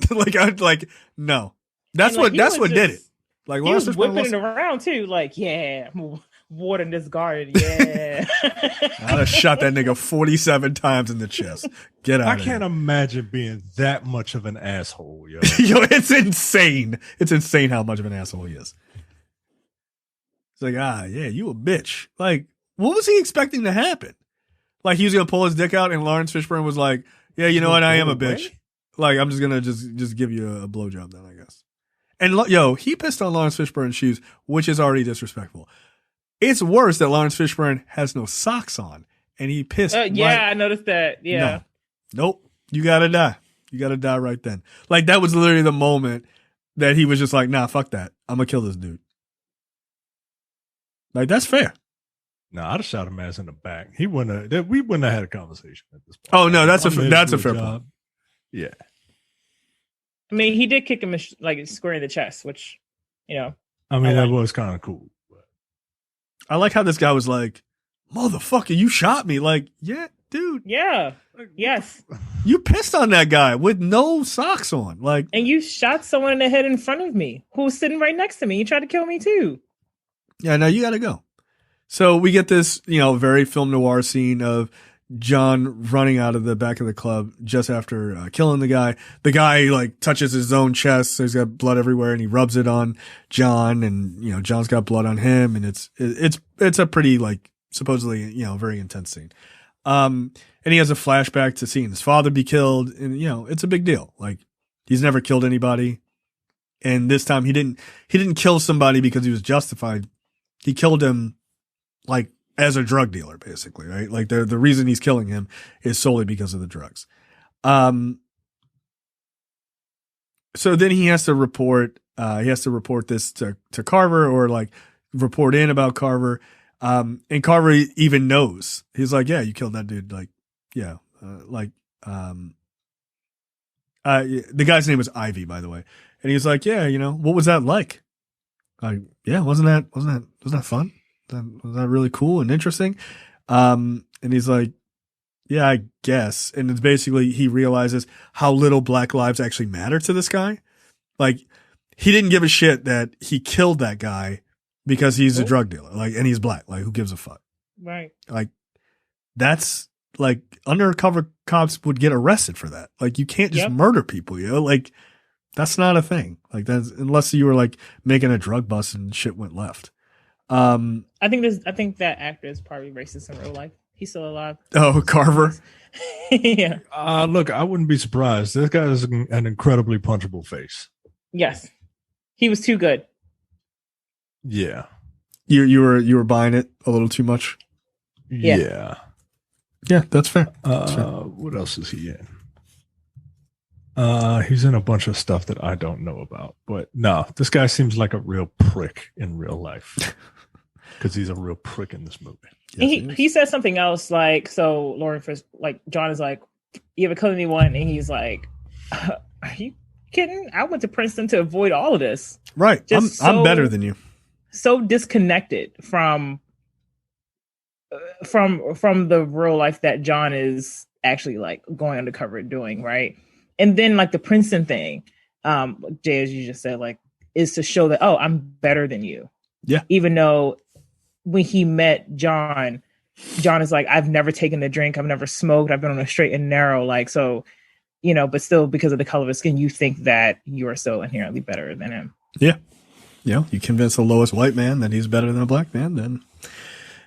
No. That's what did it. Like, he was whipping it around too. Like, yeah, I'm watering this garden. Yeah. I'd have shot that nigga 47 times in the chest. Get out. I can't imagine being that much of an asshole, yo. Yo, it's insane. It's insane how much of an asshole he is. It's like, yeah, you a bitch. Like, what was he expecting to happen? Like, he was gonna pull his dick out, and Laurence Fishburne was like, Yeah, you know what? I am a Go away? bitch. Like, I'm just gonna just give you a blowjob then, I guess. And he pissed on Laurence Fishburne's shoes, which is already disrespectful. It's worse that Laurence Fishburne has no socks on, and he pissed. Yeah, I noticed that. Yeah. No. Nope. You gotta die. You gotta die right then. Like, that was literally the moment that he was just like, nah, fuck that. I'm gonna kill this dude. Like, that's fair. No, I'd have shot him ass in the back. We wouldn't have had a conversation at this point. Oh no, that's I'm there a to do fair job. point. Yeah. I mean, he did kick him like square in the chest, which, you know. I mean, that like. was kind of cool. But. I like how this guy was like, motherfucker, you shot me. Like, yeah, dude. Yeah. Yes. You pissed on that guy with no socks on. Like, And you shot someone in the head in front of me who was sitting right next to me. You tried to kill me too. yeah, no, you gotta go. So we get this, very film noir scene of John running out of the back of the club just after killing the guy. The guy like touches his own chest, so he's got blood everywhere, and he rubs it on John, and John's got blood on him, and it's a pretty like supposedly very intense scene. And he has a flashback to seeing his father be killed, and it's a big deal. Like, he's never killed anybody, and this time he didn't kill somebody because he was justified. He killed him like as a drug dealer, basically, right? Like, the reason he's killing him is solely because of the drugs. So then he has to report this to Carver, or like report in about Carver. And Carver even knows. He's like, yeah, you killed that dude. Like, yeah, the guy's name was Ivy, by the way. And he's like, yeah, what was that like? Like, yeah, wasn't that fun? Was that really cool and interesting? And he's like, yeah, I guess. And it's basically, he realizes how little black lives actually matter to this guy. Like, he didn't give a shit that he killed that guy because he's a drug dealer, like, and he's black. Like, who gives a fuck? Right. Like, that's like, undercover cops would get arrested for that. Like, you can't just murder people, like, that's not a thing. Like, that's, unless you were like making a drug bust and shit went left. I think that actor is probably racist in real life. He's still alive. Oh, Carver. Yeah. Look, I wouldn't be surprised. This guy has an incredibly punchable face. Yes. He was too good. Yeah. You were buying it a little too much. Yeah. Yeah, that's fair. What else is he in? He's in a bunch of stuff that I don't know about. But no, this guy seems like a real prick in real life. Because he's a real prick in this movie. Yes, he said something else, like, so Laurence, like, John is like, you ever killed anyone? And he's like, are you kidding? I went to Princeton to avoid all of this. Right. I'm better than you. So disconnected from the real life that John is actually like going undercover doing, right? And then like the Princeton thing, Jay, as you just said, like, is to show that, oh, I'm better than you. Yeah. Even though when he met John is like, I've never taken a drink, I've never smoked, I've been on a straight and narrow, like, so, but still, because of the color of his skin, you think that you are so inherently better than him. Yeah. You convince the lowest white man that he's better than a black man, then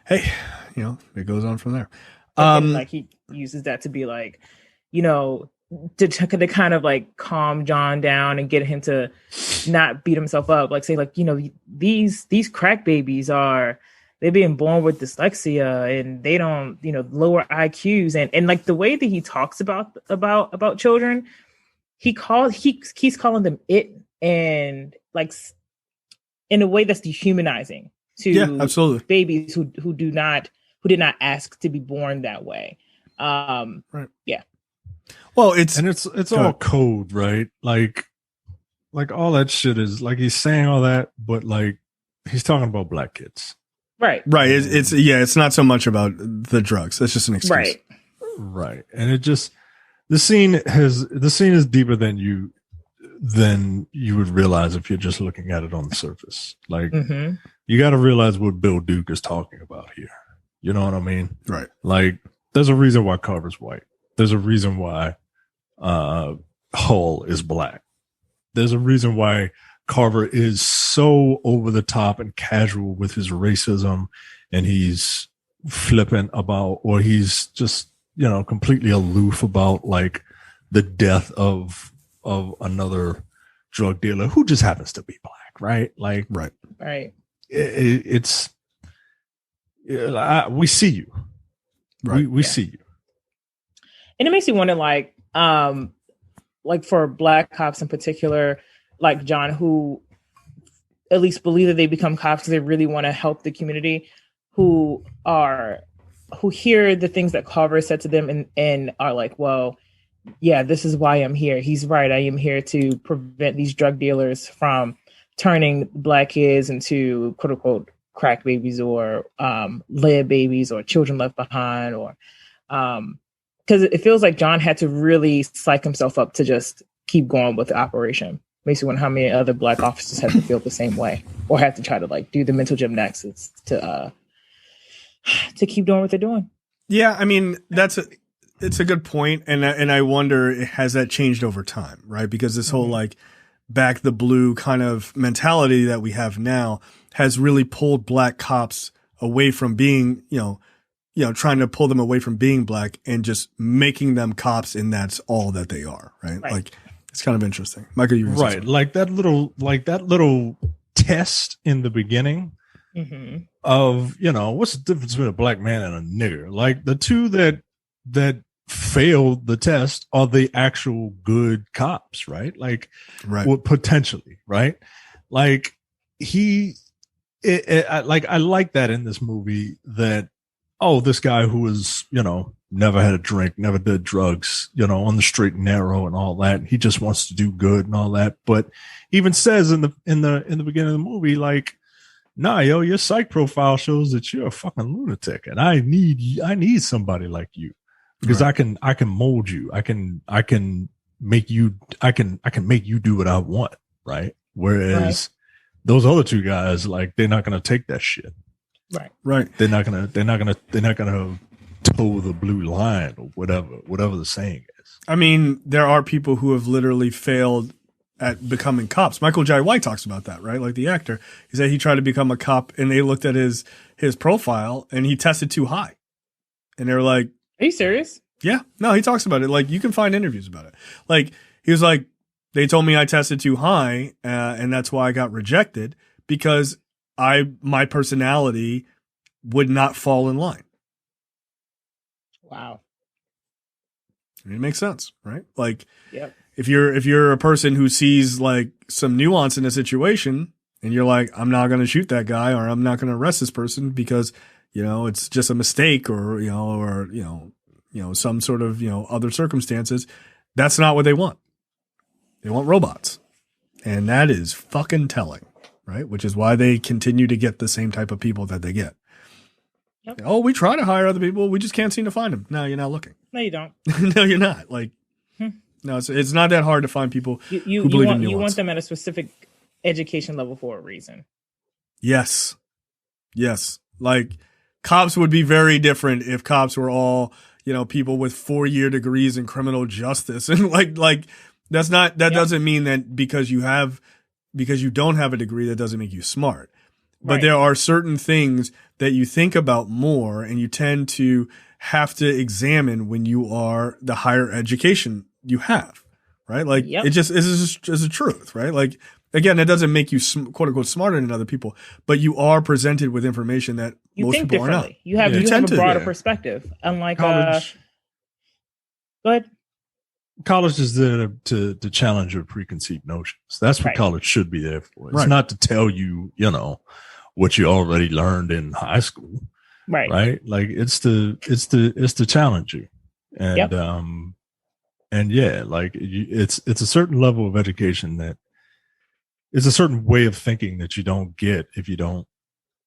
hey, it goes on from there. Like, he uses that to be like, to kind of like calm John down and get him to not beat himself up. Like, say, like, these crack babies they're being born with dyslexia and they don't, lower IQs, and like the way that he talks about children, he's calling them it, and like in a way that's dehumanizing to absolutely. babies who did not ask to be born that way. Right. Yeah. Well, it's all code, right? Like all that shit is like, he's saying all that, but like he's talking about black kids. Right. It's not so much about the drugs. It's just an excuse. Right. And it just, the scene is deeper than you would realize if you're just looking at it on the surface. Like, you got to realize what Bill Duke is talking about here. You know what I mean? Right. Like, there's a reason why Carver's white. There's a reason why Hull is black. There's a reason why Carver is so over the top and casual with his racism, and he's flippant about, or he's just completely aloof about like the death of another drug dealer who just happens to be black, right? Like, Right. We see you, right? We see you, and it makes you wonder, like for black cops in particular, like John, who at least believe that they become cops because they really want to help the community, who hear the things that Carver said to them and are like, well, yeah, this is why I'm here. He's right. I am here to prevent these drug dealers from turning black kids into quote unquote crack babies or lead babies or children left behind, or because it feels like John had to really psych himself up to just keep going with the operation. Makes you wonder how many other black officers had to feel the same way or had to try to like do the mental gymnastics to keep doing what they're doing. Yeah, I mean, it's a good point, and I wonder, has that changed over time, right? Because this whole like back the blue kind of mentality that we have now has really pulled black cops away from being, trying to pull them away from being black and just making them cops, and that's all that they are, right? Like, it's kind of interesting. Michael, you were right? Like that little test in the beginning of what's the difference between a black man and a nigger? Like the two that failed the test are the actual good cops, right? Like, well, potentially, right? Like I like that in this movie that, this guy who was, never had a drink, never did drugs, on the straight and narrow and all that. He just wants to do good and all that. But even says in the beginning of the movie, like, nah, your psych profile shows that you're a fucking lunatic, and I need somebody like you because I can mold you. I can make you do what I want. Right. Whereas those other two guys, like, they're not going to take that shit. Right. They're not going to toe the blue line or whatever the saying is. I mean, there are people who have literally failed at becoming cops. Michael Jai White talks about that, right? Like the actor, he said he tried to become a cop and they looked at his profile and he tested too high. And they were like, are you serious? Yeah. No, he talks about it. Like, you can find interviews about it. Like, he was like, they told me I tested too high, and that's why I got rejected, because my personality would not fall in line. Wow. I mean, it makes sense, right? Like, if you're a person who sees like some nuance in a situation, and you're like, I'm not going to shoot that guy, or I'm not going to arrest this person because it's just a mistake, or some sort of other circumstances. That's not what they want. They want robots. And that is fucking telling, right? Which is why they continue to get the same type of people that they get. Yep. Oh, we try to hire other people. We just can't seem to find them. No, you're not looking. No, you don't. No, you're not. Like, no, it's not that hard to find people who believe in nuance. You want them at a specific education level for a reason. Yes. Like, cops would be very different if cops were all, people with 4-year degrees in criminal justice. And like, that doesn't mean that because you don't have a degree, that doesn't make you smart. But there are certain things that you think about more and you tend to have to examine when you are the higher education you have, right? Like, it just is a truth, right? Like, again, it doesn't make you quote unquote smarter than other people, but you are presented with information that most people are not. You have a broader perspective, unlike college. Go ahead. College is there to challenge your preconceived notions. That's what college should be there for. It's not to tell you, what you already learned in high school. Right. Like, it's to challenge you. And, it's a certain level of education that it's a certain way of thinking that you don't get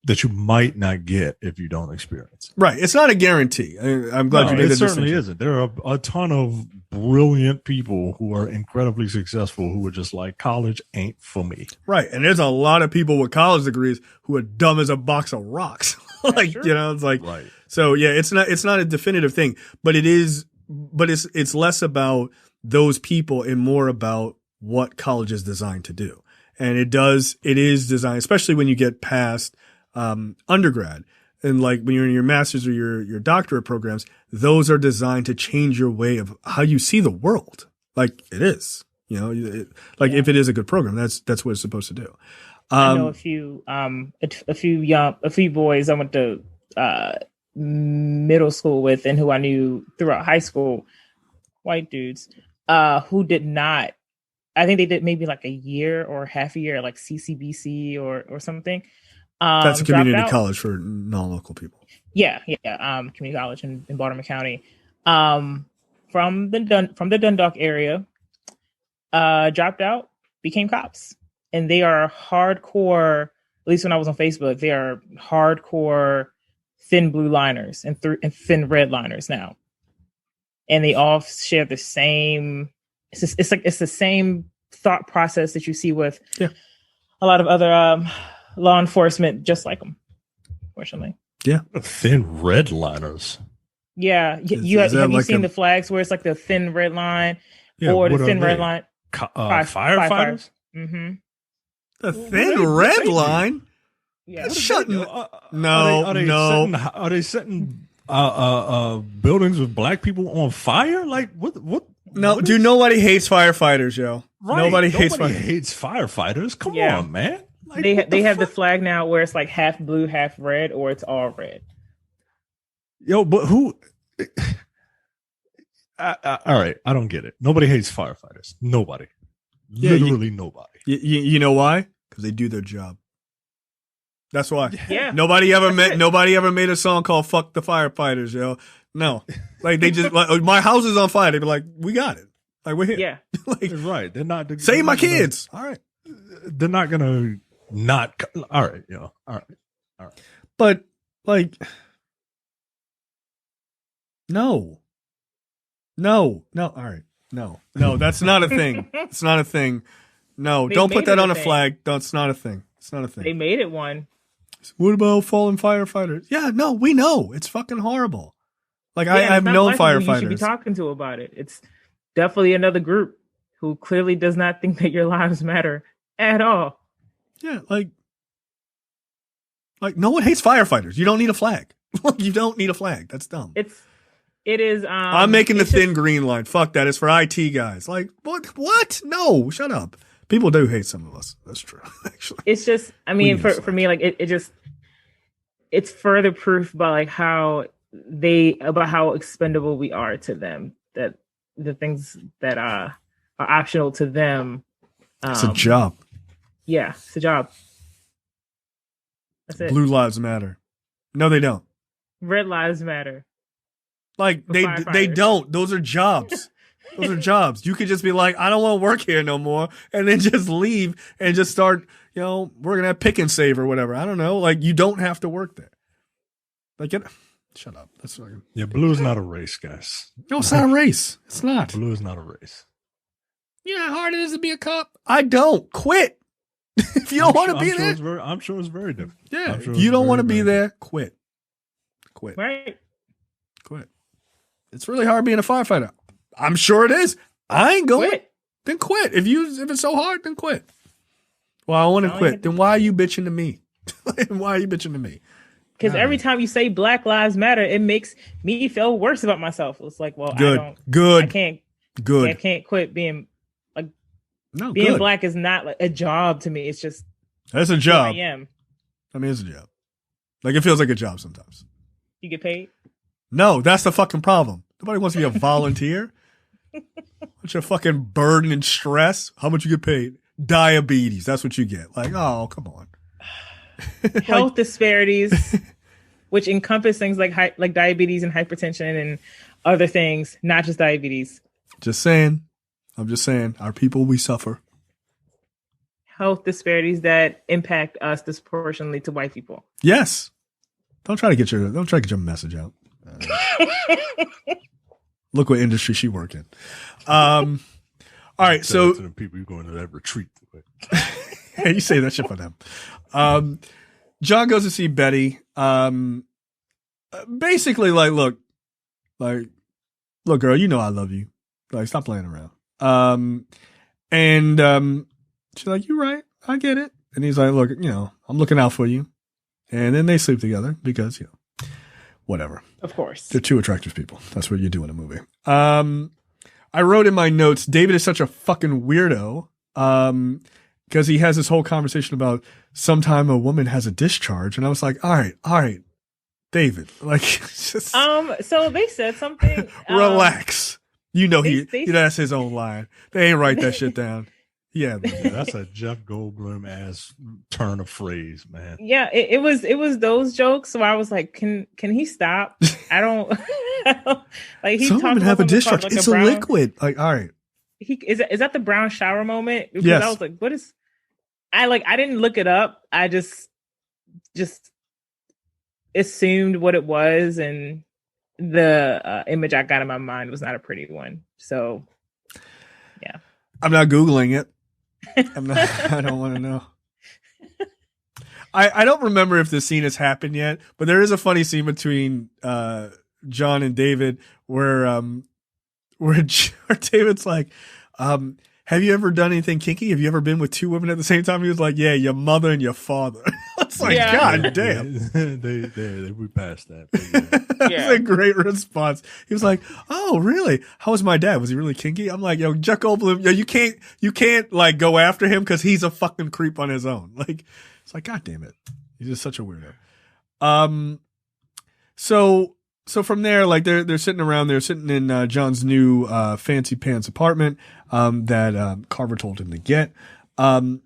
that you might not get if you don't experience it. Right. It's not a guarantee. I'm glad you made that distinction. It certainly isn't. There are a ton of brilliant people who are incredibly successful who are just like, college ain't for me. Right. And there's a lot of people with college degrees who are dumb as a box of rocks. Like, it's like, so yeah, it's not a definitive thing, but it's less about those people and more about what college is designed to do. And it is designed, especially when you get past undergrad, and like when you're in your master's or your doctorate programs, those are designed to change your way of how you see the world. Like it is, if it is a good program, that's what it's supposed to do. I know a few boys I went to middle school with and who I knew throughout high school, white dudes, who did not. I think they did maybe like a year or half a year, like CCBC or something. That's a community college for non-local people. Yeah. Community college in Baltimore County. From the Dundalk area, dropped out, became cops, and they are hardcore. At least when I was on Facebook, they are hardcore thin blue liners and thin red liners now, and they all share the same. It's the same thought process that you see with a lot of other law enforcement, just like them. Fortunately, thin red liners. Yeah, have you seen the flags where it's like the thin red line or the thin red line? Firefighters. Mm-hmm. The thin red line. Yeah, Are they setting buildings with black people on fire? Like what? No, dude. Nobody hates firefighters, yo. Right. Nobody hates firefighters. Come on, man. Like, they have the flag now where it's like half blue, half red, or it's all red. Yo, but who? All right, I don't get it. Nobody hates firefighters. Nobody. Literally nobody. You know why? Because they do their job. That's why. Yeah. Nobody ever made a song called "Fuck the Firefighters," yo. No, like they just like my house is on fire. They be like, "We got it." Like we're here. Yeah. Like right. They're not save my kids. All right. They're not gonna not. All right. All right. But like, no. All right. No. That's not a thing. It's not a thing. No, don't put that on a flag. No, it's not a thing. It's not a thing. They made it one. What about fallen firefighters? Yeah, no, we know it's fucking horrible. Like I've known firefighters. You should be talking to about it. It's definitely another group who clearly does not think that your lives matter at all. Yeah, like no one hates firefighters. You don't need a flag. You don't need a flag. That's dumb. It is. I'm making the thin green line. Fuck that. It's for IT guys. Like what? No, shut up. People do hate some of us. That's true. Actually, it's just. I mean, for me, like it just. It's further proof by like how expendable we are to them. That the things that are optional to them. It's a job. Yeah, it's a job. That's it. Blue lives matter. No, they don't. Red lives matter. Like they don't. Those are jobs. Those are jobs. You could just be like, I don't want to work here no more, and then just leave and just start, working at Pick and Save or whatever. I don't know. Like you don't have to work there. Like shut up. That's what blue is not a race, guys. No, it's not a race. It's not. Blue is not a race. You know how hard it is to be a cop? I don't. Quit. If you don't want to be there. I'm sure it's very different. Yeah. If you don't want to be there, quit. Right. Quit. It's really hard being a firefighter. I'm sure it is. I ain't going. Quit. Then quit. If it's so hard, then quit. Well, I want to quit. Then why are you bitching to me? Why are you bitching to me? Because every time you say Black Lives Matter, it makes me feel worse about myself. It's like, well, I can't quit being like being black is not like a job to me. It's just that's a job. I am. I mean, it's a job. Like it feels like a job sometimes. You get paid? No, that's the fucking problem. Nobody wants to be a volunteer. What's your fucking burden and stress? How much you get paid? Diabetes. That's what you get. Like, oh, come on. Health disparities, which encompass things like diabetes and hypertension and other things, not just diabetes. Just saying. I'm just saying. Our people, we suffer. Health disparities that impact us disproportionately to white people. Yes. Don't try to get your message out. Look what industry she work in. All right, so to the people you going to that retreat. Hey, you say that shit for them. John goes to see Betty. Basically, look, girl, you know I love you. Like, stop playing around. And she's like, you're right, I get it. And he's like, look, I'm looking out for you. And then they sleep together because, whatever. Of course. They're two attractive people. That's what you do in a movie. I wrote in my notes, David is such a fucking weirdo. Because he has this whole conversation about sometime a woman has a discharge. And I was like, all right, David, like, just so they said something. relax. That's his own line. They ain't write that shit down. Yeah, that's a Jeff Goldblum ass turn of phrase, man. Yeah, it was those jokes. So I was like, can he stop? I don't like. Some women have a discharge. It's a liquid. Like, all right. Is that the brown shower moment? Because yes. I was like, what is? I didn't look it up. I just assumed what it was, and the image I got in my mind was not a pretty one. So, yeah. I'm not Googling it. I don't want to know. I don't remember if this scene has happened yet, but there is a funny scene between John and David where David's like, have you ever done anything kinky? Have you ever been with two women at the same time? He was like, yeah, your mother and your father. It's like, yeah. God damn. We passed that. That's a great response. He was like, oh, really? How was my dad? Was he really kinky? I'm like, yo, Jeff Goldblum, yo, you can't like go after him because he's a fucking creep on his own. Like, it's like, God damn it. He's just such a weirdo. So from there, like they're sitting around, they're sitting in John's new fancy pants apartment that Carver told him to get. And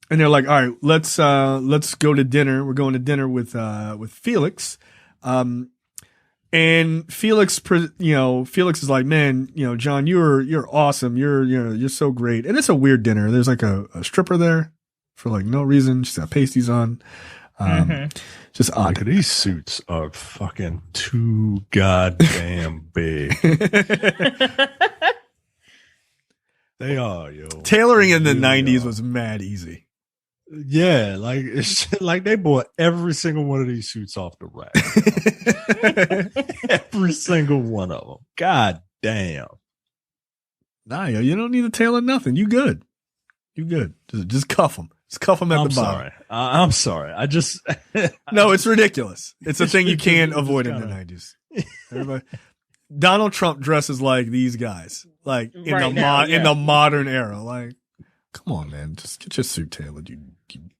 they're like, all right, let's go to dinner. We're going to dinner with Felix. And Felix is like, man, John, you're awesome. You're so great. And it's a weird dinner. There's like a stripper there for like no reason. She's got pasties on. Just odd. Look at these suits are fucking too goddamn big. They are, yo. Tailoring in the 90s was mad easy. Yeah, like it's like they bought every single one of these suits off the rack. Every single one of them. God damn. Nah, yo, you don't need to tailor nothing. You good. Just cuff them. Just cuff them at the bottom. I'm sorry. I just no, it's ridiculous. It's a thing you can't avoid in the 90s. Everybody. Donald Trump dresses like these guys, like in the modern era. Like, come on, man, just get your suit tailored, you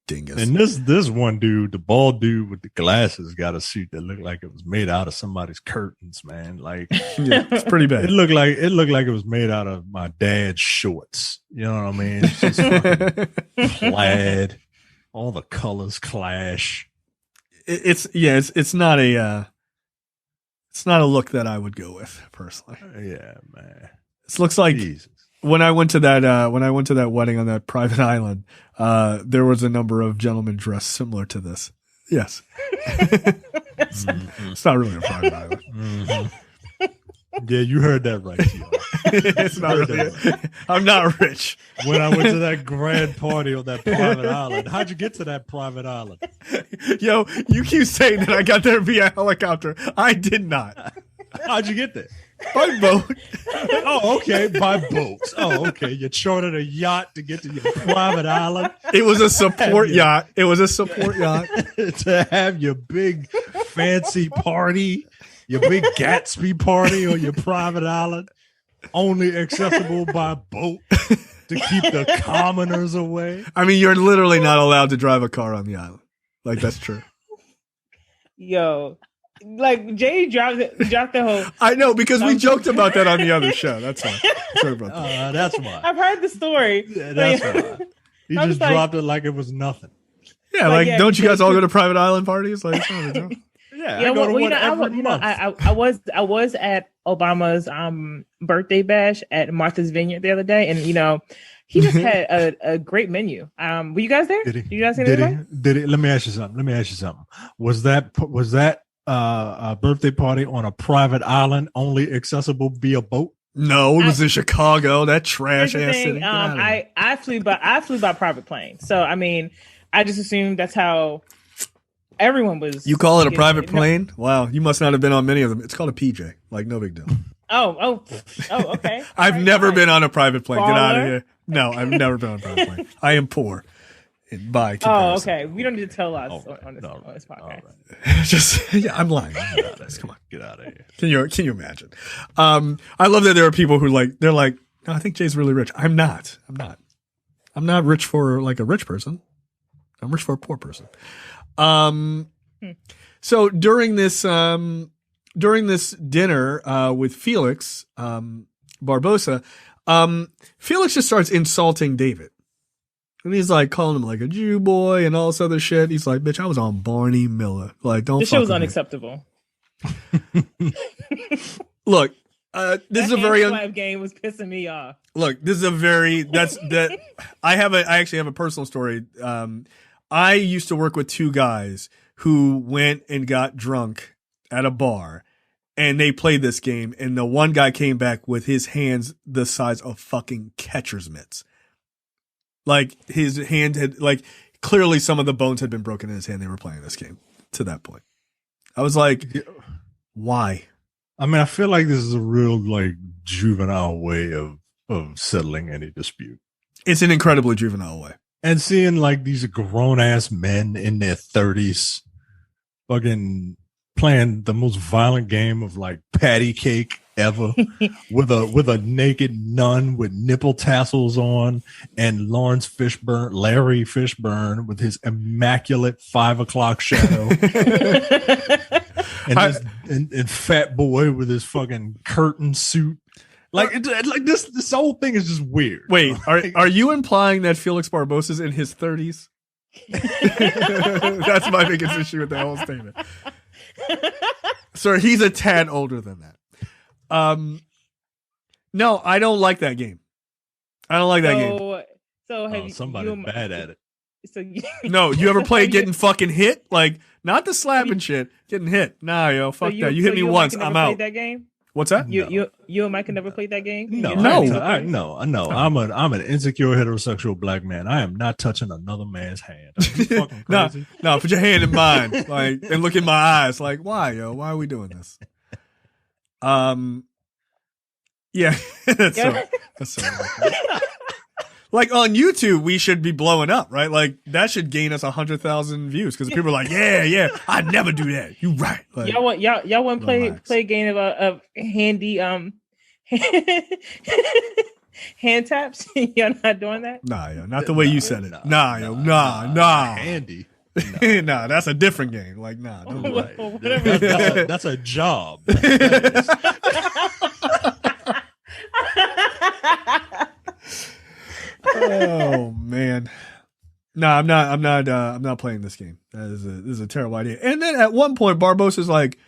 dingus. And this one dude, the bald dude with the glasses, got a suit that looked like it was made out of somebody's curtains, man. Like, yeah, it's pretty bad. It looked like it was made out of my dad's shorts. You know what I mean? It's just fucking plaid. All the colors clash. It's not a look that I would go with personally. Yeah, man. This looks like Jesus. When I went to that wedding on that private island, there was a number of gentlemen dressed similar to this. Yes. It's not really a private island. Mm-hmm. Yeah, you heard that right. It's not really. I'm not rich. When I went to that grand party on that private island, how'd you get to that private island? Yo, you keep saying that I got there via helicopter. I did not. How'd you get there? By boat. Oh, okay. By boat. Oh, okay. You chartered a yacht to get to your private island. It was a support yacht. To have your big fancy party, your big Gatsby party on your private island, only accessible by boat to keep the commoners away. I mean, you're literally not allowed to drive a car on the island. Like, that's true. Yo. Like Jay dropped the whole. I know, because we joked about that on the other show. That's why. Sorry about that. That's why. I've heard the story. Yeah, that's why. He just dropped it like it was nothing. Yeah, like don't you guys all go to private island parties? Like, I was at Obama's birthday bash at Martha's Vineyard the other day, and he just had a great menu. Were you guys there? Did you guys see that? Did he? Let me ask you something. Was that a birthday party on a private island only accessible via boat? No, it was in Chicago, that trash ass city. I flew by private plane. So I mean, I just assumed that's how everyone was. You call it a private plane? Wow, you must not have been on many of them. It's called a PJ. Like, no big deal. Oh, okay. I've never been on a private plane. Get out of here. No, I've never been on a private plane. I am poor. by Oh, comparison. okay. We don't need to tell us All right, on this all right, podcast. all right. Just yeah, I'm lying. Get out of here. Come on. Get out of here. Can you imagine? I love that there are people who they're like, no, I think Jay's really rich. I'm not. I'm not rich for like a rich person. I'm rich for a poor person. So during this dinner with Felix Barbosa, Felix just starts insulting David. And he's like calling him like a Jew boy and all this other shit. He's like, bitch, I was on Barney Miller. Like, don't This fuck shit was with me. unacceptable. Look, this is a very slap game was pissing me off. look. This is a very I actually have a personal story. I used to work with two guys who went and got drunk at a bar, and they played this game. And the one guy came back with his hands the size of fucking catcher's mitts. Like his hand had clearly some of the bones had been broken in his hand. They were playing this game to that point. I was like, why? I mean, I feel like this is a real juvenile way of settling any dispute. It's an incredibly juvenile way. And seeing these grown ass men in their 30s fucking playing the most violent game of patty cake ever with a naked nun with nipple tassels on, and Larry Fishburne with his immaculate 5 o'clock shadow. and Fat Boy with his fucking curtain suit. This whole thing is just weird. Wait, are you implying that Felix Barbosa's in his 30s? That's my biggest issue with that whole statement. Sir, he's a tad older than that. No, I don't like that game. I don't like that game. So have somebody bad at it. So No, you ever play getting fucking hit? Not the slapping shit, getting hit. Nah, yo, fuck that. You hit me once, I'm out. That game? What's that? You and Mike never played that game? No. No. I'm an insecure heterosexual black man. I am not touching another man's hand. Are you fucking No, crazy? no, put your hand in mine, and look in my eyes. Why, yo? Why are we doing this? Yeah, that's so on YouTube, we should be blowing up, right? That should gain us 100,000 views because people are like, yeah, I'd never do that. You right? Y'all want to play a game of handy hand taps? Y'all not doing that? Nah, yo, not the way you said it. Nah. Handy. Nah, that's a different game. Nah, don't do it. Whatever. That's a job. Oh man. No, I'm not playing this game. This is a terrible idea. And then at one point Barbosa's like,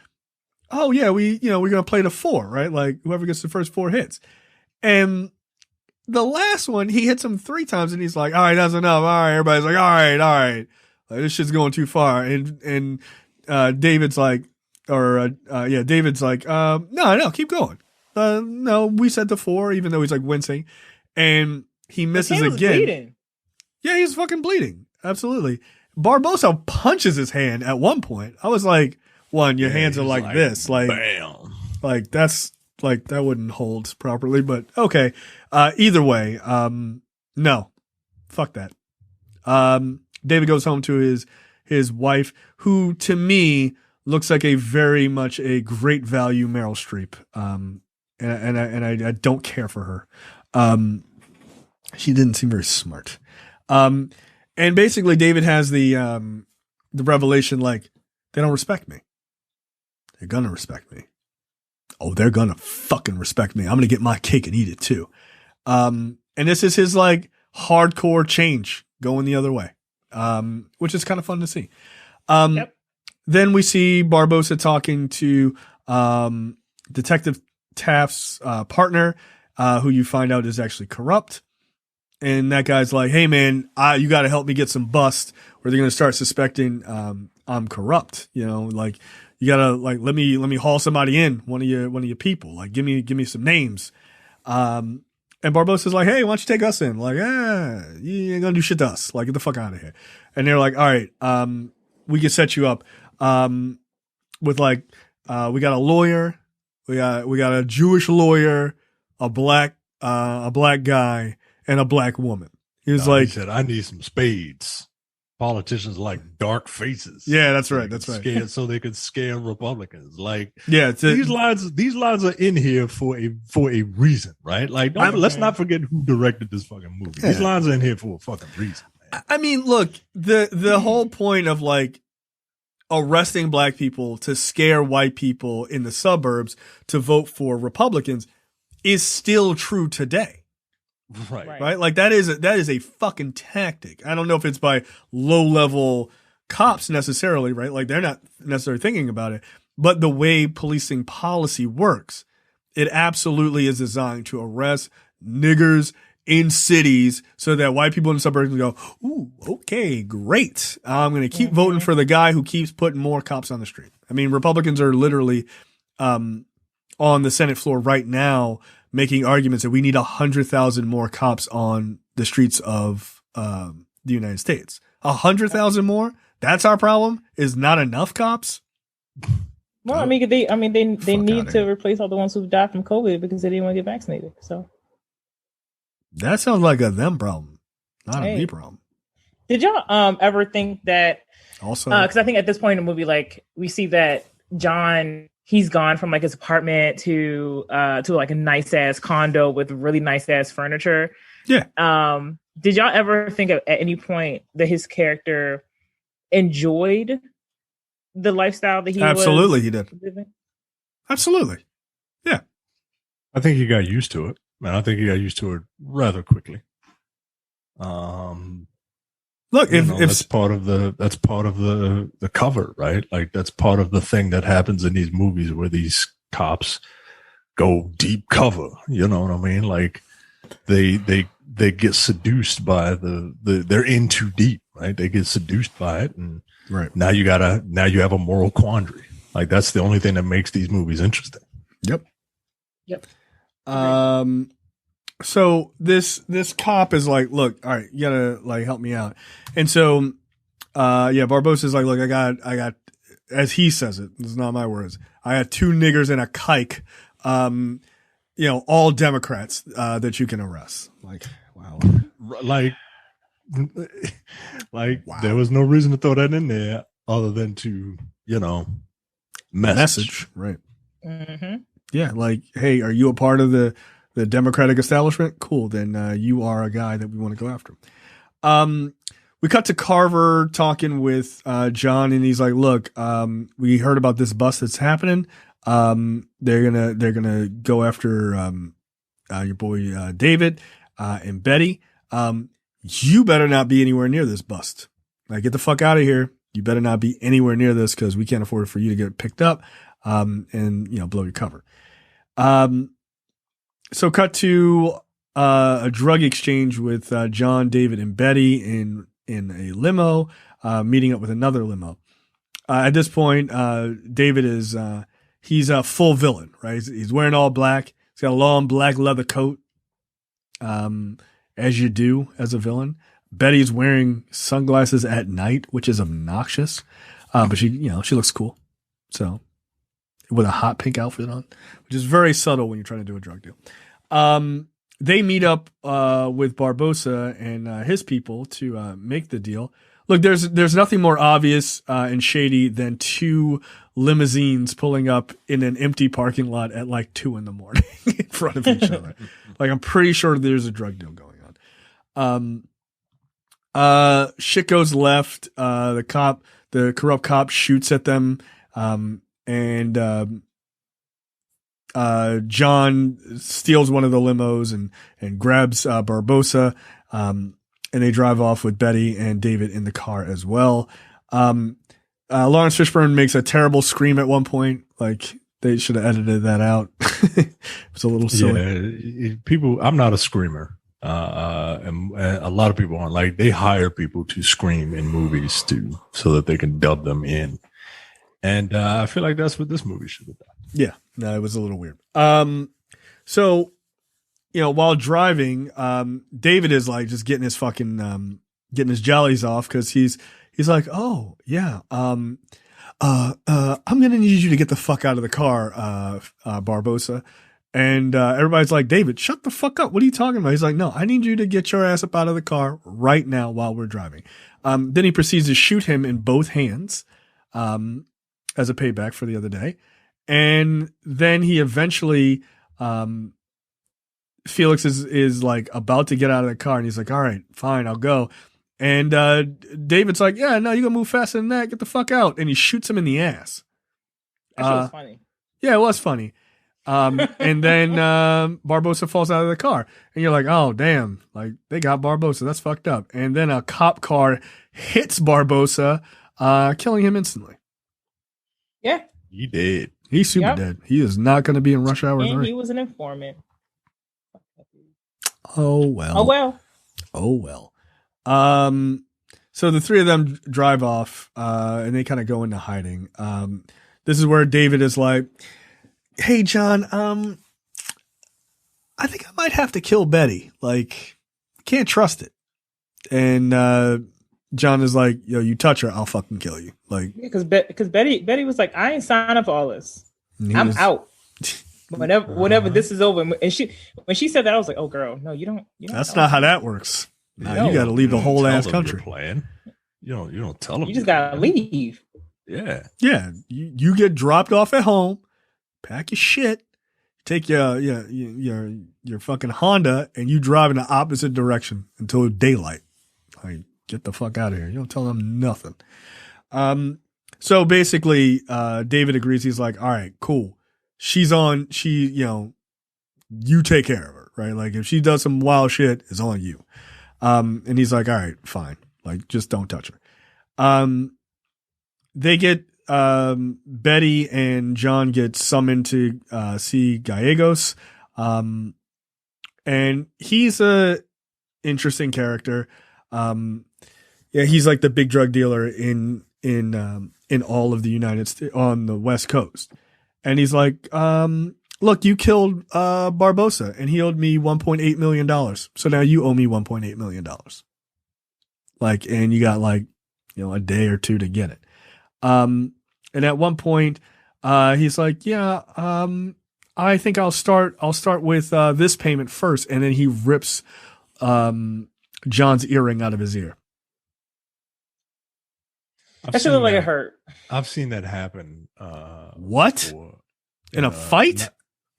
oh yeah, we're gonna play to 4, right? Whoever gets the first 4 hits. And the last one, he hits him 3 times and he's like, all right, that's enough. All right, everybody's like, all right. This shit's going too far. And David's like, David's like, no, keep going. No, we said the 4, even though he's wincing. And he misses again. Bleeding. Yeah, he's fucking bleeding. Absolutely. Barbosa punches his hand at one point. I was like, your hands are like this. Bam. That's that wouldn't hold properly, but okay. Either way, no. Fuck that. David goes home to his wife, who to me looks like a very much a great value Meryl Streep. And I don't care for her. She didn't seem very smart. And basically David has the revelation, they don't respect me. They're gonna respect me. Oh, they're gonna fucking respect me. I'm gonna get my cake and eat it too. And this is his hardcore change going the other way. Which is kind of fun to see. Yep. Then we see Barbosa talking to Detective Taft's partner, who you find out is actually corrupt. And that guy's like, hey man, you got to help me get some bust, or they're going to start suspecting I'm corrupt. You got to let me haul somebody in, one of your people. Give me some names. And Barbosa's like, hey, why don't you take us in? You ain't gonna do shit to us. Get the fuck out of here. And they're like, all right, we can set you up with we got a lawyer, we got a Jewish lawyer, a black guy, and a black woman. He was he said, I need some spades. politicians like dark faces. Yeah, that's right. That's right. Scared so they could scare Republicans. Like, Yeah, these lines are in here for a reason, right? Like, let's not forget who directed this fucking movie. Yeah. These lines are in here for a fucking reason, man. I mean, look, the whole point of like arresting black people to scare white people in the suburbs to vote for Republicans is still true today. Right. Like that is a fucking tactic. I don't know if it's by low level cops necessarily, right? Like they're not necessarily thinking about it, but the way policing policy works, it absolutely is designed to arrest niggers in cities so that white people in the suburbs can go, ooh, okay, great. I'm going to keep voting for the guy who keeps putting more cops on the street. I mean, Republicans are literally on the Senate floor right now making arguments that we need 100,000 more cops on the streets of the United States. 100,000 more? That's our problem? Is not enough cops? Well, they need to replace all the ones who died from COVID because they didn't want to get vaccinated. So that sounds like a them problem, not a me problem. Did y'all ever think that also, because I think at this point in the movie, like we see that John, he's gone from like his apartment to like a nice ass condo with really nice ass furniture. Yeah. Did y'all ever think at any point that his character enjoyed the lifestyle that he absolutely was he did living? Absolutely. Yeah. I think he got used to it. Man, I think he got used to it rather quickly. Look, if that's part of the cover, right? Like that's part of the thing that happens in these movies where these cops go deep cover. You know what I mean? Like they get seduced by they're in too deep, right? They get seduced by it, and right now you have a moral quandary. Like that's the only thing that makes these movies interesting. Yep. Yep. So this cop is like, look, all right, you gotta like help me out. And so, Barbossa's like, look, I got, as he says it, this is not my words. I got 2 niggers and a kike, all Democrats, that you can arrest. Like, wow. Like wow. There was no reason to throw that in there other than to, message. Right. Mm-hmm. Yeah. Like, hey, are you a part of the Democratic establishment? Cool. Then you are a guy that we want to go after. We cut to Carver talking with John, and he's like, look, we heard about this bust that's happening. They're gonna go after your boy David and Betty. You better not be anywhere near this bust. Like, get the fuck out of here. You better not be anywhere near this because we can't afford for you to get picked up and blow your cover. So cut to a drug exchange with John, David, and Betty in a limo, meeting up with another limo. At this point, David is he's a full villain, right? He's wearing all black. He's got a long black leather coat, as you do as a villain. Betty's wearing sunglasses at night, which is obnoxious, but she looks cool. So, with a hot pink outfit on, which is very subtle when you're trying to do a drug deal. They meet up with Barbossa and his people to make the deal. Look, there's nothing more obvious and shady than 2 limousines pulling up in an empty parking lot at like 2 a.m. in front of each other. Like, I'm pretty sure there's a drug deal going on. Shit goes left. The corrupt cop shoots at them. And John steals one of the limos and grabs Barbossa, and they drive off with Betty and David in the car as well. Laurence Fishburne makes a terrible scream at one point. Like, they should have edited that out. It was a little silly. Yeah, I'm not a screamer. And a lot of people aren't. Like, they hire people to scream in movies so that they can dub them in. And I feel like that's what this movie should have done. Yeah, no, it was a little weird. So, while driving, David is like just getting his fucking getting his jollies off because he's like, oh yeah, I'm gonna need you to get the fuck out of the car, Barbossa. And everybody's like, David, shut the fuck up. What are you talking about? He's like, no, I need you to get your ass up out of the car right now while we're driving. Then he proceeds to shoot him in both hands as a payback for the other day. And then he eventually, Felix is like about to get out of the car and he's like, all right, fine, I'll go. And David's like, yeah, no, you're going to move faster than that. Get the fuck out. And he shoots him in the ass. That shit was funny. Yeah, it was funny. And then Barbosa falls out of the car. And you're like, oh, damn. Like, they got Barbosa. That's fucked up. And then a cop car hits Barbosa, killing him instantly. Yeah. He did. He's super dead. He is not going to be in Rush Hour 3. And he was an informant. Oh, well. Oh, well. Oh, well. So the three of them drive off, and they kind of go into hiding. This is where David is like, hey, John, I think I might have to kill Betty. Like, can't trust it. And, John is like, yo, you touch her, I'll fucking kill you. Like, because Betty was like, I ain't signed up for all this. I'm out. Whenever this is over, and when she said that, I was like, oh, girl, no, you don't. That's not how that works. No, you got to leave the whole ass country. You don't tell them. You just gotta leave. Yeah. Yeah. You get dropped off at home, pack your shit, take your fucking Honda, and you drive in the opposite direction until daylight. Like, get the fuck out of here. You don't tell them nothing. So basically, David agrees. He's like, all right, cool. You take care of her, right? Like, if she does some wild shit, it's on you. And he's like, all right, fine. Like, just don't touch her. They get, Betty and John get summoned to, see Gallegos. And he's a interesting character. Yeah, he's like the big drug dealer in all of the United States on the West Coast. And he's like, look, you killed, Barbosa and he owed me $1.8 million. So now you owe me $1.8 million. Like, and you got like, a day or two to get it. And at one point, he's like, yeah, I think I'll start with, this payment first. And then he rips, John's earring out of his ear. That should look like it hurt. I've seen that happen. What? In a fight?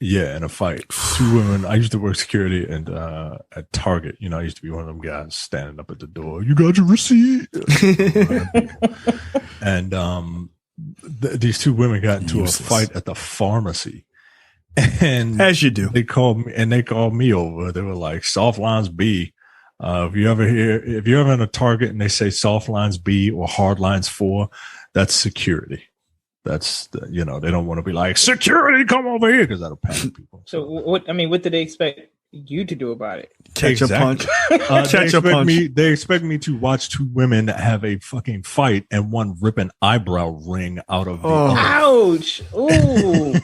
Yeah, in a fight. Two women. I used to work security and at Target. I used to be one of them guys standing up at the door. You got your receipt? And these two women got into a fight at the pharmacy. And as you do, they called me over. They were like, "Soft lines B." If you're ever in a Target and they say soft lines B or hard lines 4, that's security. That's they don't want to be like, security, come over here, because that'll panic people. So what did they expect you to do about it? Catch a punch. They expect me to watch two women have a fucking fight and one rip an eyebrow ring out of the other. Ouch. Ooh.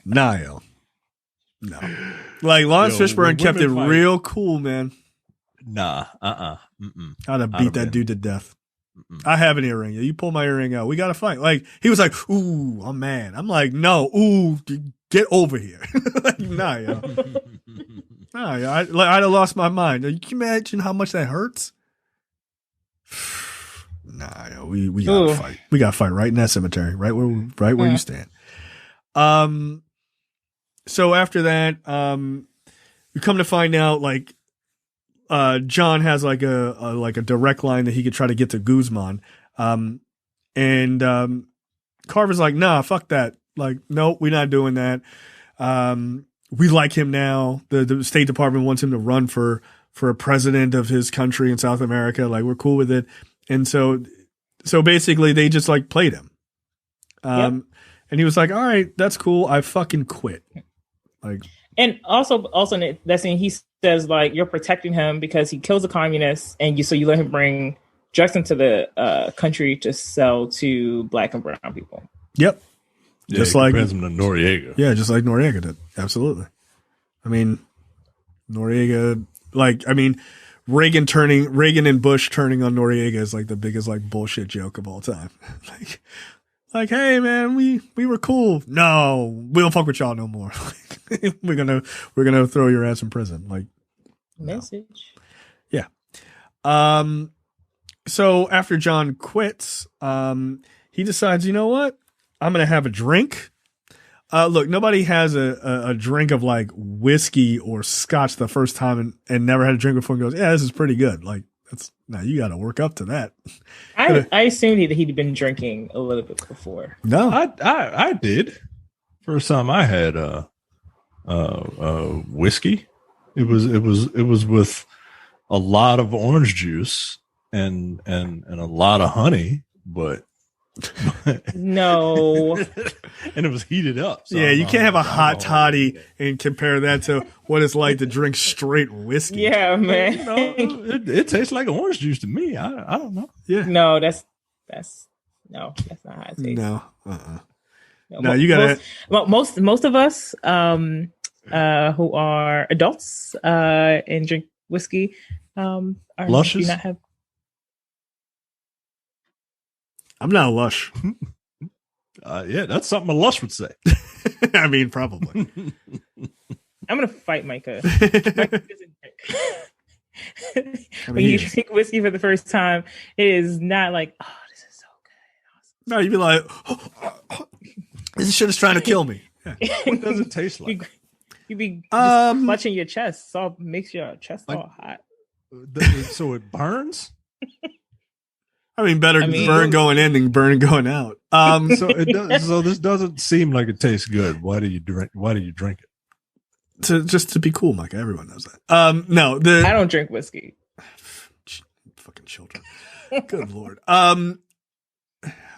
No. Like, Laurence Fishburne kept it real cool, man. Nah. I'd have beat that dude to death. I have an earring. You pull my earring out. We got to fight. Like, he was like, ooh, I'm mad. I'm like, no, ooh, get over here. Like, nah, yo. Nah, yo. I'd have lost my mind. Can you imagine how much that hurts? Nah, yo. We got to fight. We got to fight right in that cemetery, right where you stand. So after that, we come to find out, like, John has like a direct line that he could try to get to Guzman. And Carver's like, nah, fuck that. Like, nope, we're not doing that. We like him now. The State Department wants him to run for a president of his country in South America. Like, we're cool with it. And so basically they just like played him. And he was like, all right, that's cool. I fucking quit. Like, and also in that scene, he says, like, you're protecting him because he kills a communist, and you let him bring drugs into the country to sell to Black and brown people. Yep. Yeah, just like him to Noriega. Yeah, just like Noriega did. Absolutely. I mean, Noriega, Reagan and Bush turning on Noriega is like the biggest like bullshit joke of all time. Like, hey man, we were cool. No, we don't fuck with y'all no more. We're gonna throw your ass in prison. Like, message. Yeah. So after John quits, he decides, you know what? I'm going to have a drink. Look, nobody has a drink of like whiskey or scotch the first time and never had a drink before and goes, yeah, this is pretty good. Like, you got to work up to that. I assumed he'd been drinking a little bit before. No, I did. First time I had whiskey, it was with a lot of orange juice and a lot of honey, but no, and it was heated up. So yeah, you can't have a hot toddy and compare that to what it's like to drink straight whiskey. Yeah, man. You know, it tastes like orange juice to me. I don't know. Yeah, no, that's not how it tastes. No, No, you gotta. Most of us who are adults and drink whiskey Luscious? do not have. I'm not lush. Yeah, that's something a lush would say. I mean, probably. I'm gonna fight Micah. Micah doesn't drink. When you drink whiskey for the first time, it is not like, oh, this is so good. No, you'd be like, this shit is trying to kill me. Yeah. What does it taste like? You'd be just clutching your chest, so it makes your chest all hot. So it burns. I mean, burn going in than burn going out. So it does. So this doesn't seem like it tastes good. Why do you drink it? Just to be cool, Mike. Everyone knows that. No, I don't drink whiskey. Fucking children. Good Lord. How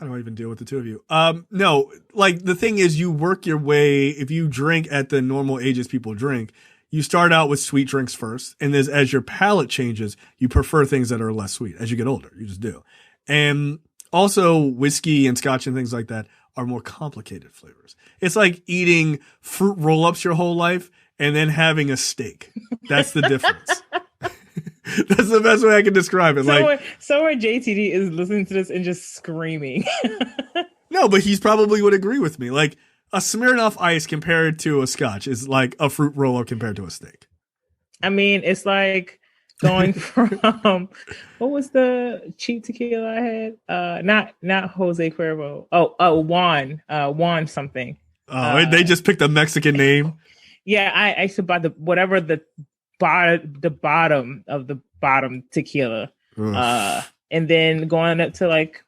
do I even deal with the two of you? No, like the thing is, you work your way. If you drink at the normal ages people drink, you start out with sweet drinks first, and as your palate changes, you prefer things that are less sweet. As you get older, you just do. And also, whiskey and scotch and things like that are more complicated flavors. It's like eating fruit roll-ups your whole life and then having a steak. That's the difference. That's the best way I can describe it. Somewhere JTD is listening to this and just screaming. No, but he's probably would agree with me. Like a Smirnoff Ice compared to a scotch is like a fruit roll-up compared to a steak. I mean, it's like going from what was the cheap tequila I had? Not Jose Cuervo. Juan something. Oh, they just picked a Mexican name. Yeah, I used to buy the bottom of the bottom tequila, and then going up to like,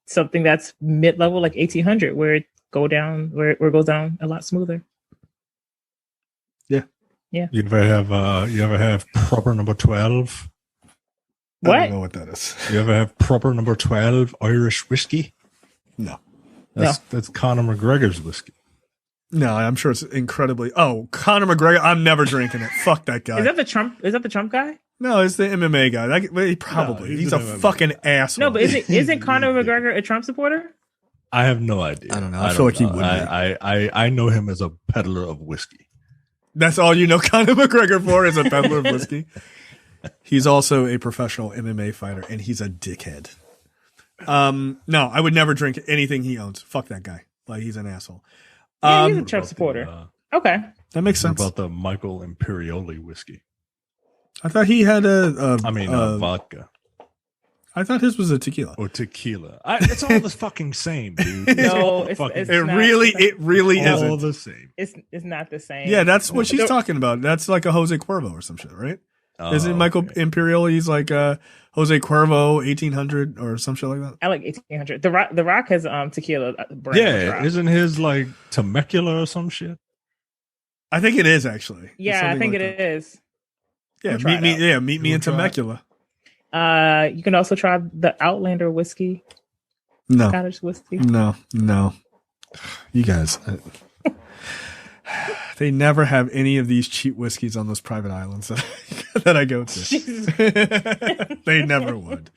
something that's mid level like 1800, where it goes down a lot smoother. Yeah. You ever have proper number 12? What? I don't know what that is. You ever have proper number 12 Irish whiskey? No. That's Conor McGregor's whiskey. No, I'm sure it's incredibly. Oh, Conor McGregor! I'm never drinking it. Fuck that guy. Is that the Trump guy? No, it's the MMA guy. He's a fucking asshole. No, but isn't Conor McGregor a Trump supporter? I have no idea. I don't know. I feel like he would be. I know him as a peddler of whiskey. That's all you know Conor McGregor for is a peddler of whiskey. He's also a professional MMA fighter, and he's a dickhead. No, I would never drink anything he owns. Fuck that guy. Like, he's an asshole. Yeah, he's a Trump supporter. Okay. That makes sense. What about the Michael Imperioli whiskey? I thought he had vodka. I thought his was a tequila. Or tequila. It's all the fucking same, dude. No, it really isn't. All the same. It's not the same. Yeah, that's what she's talking about. That's like a Jose Cuervo or some shit, right? Isn't Michael Imperioli's like Jose Cuervo 1800 or some shit like that? I like 1800. The Rock has tequila brand. Yeah, isn't his like Temecula or some shit? I think it is actually. Yeah, I think it is. Yeah, meet me in Temecula. You can also try the Outlander whiskey. No. Scottish whiskey. No. You guys. They never have any of these cheap whiskeys on those private islands that I go to. They never would.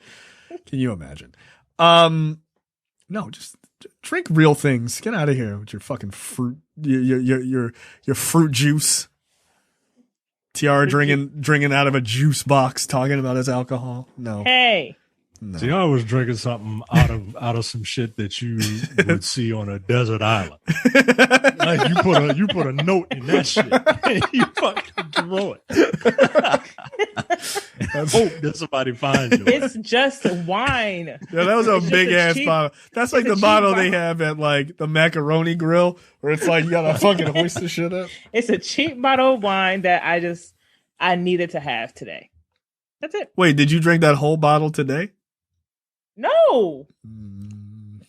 Can you imagine? No, just drink real things. Get out of here with your fucking fruit, your fruit juice. Tiara drinking out of a juice box, talking about his alcohol. No. Hey. No. See, I was drinking something out of some shit that you would see on a desert island. Like you put a note in that shit and you fucking throw it. And hope that somebody finds you. It's just wine. Yeah, that was a It's just big a ass cheap- bottle. That's like it's a the cheap bottle they bottle. have at like the macaroni grill, where it's like you gotta fucking hoist the shit up. It's a cheap bottle of wine that I needed to have today. That's it. Wait, did you drink that whole bottle today? No,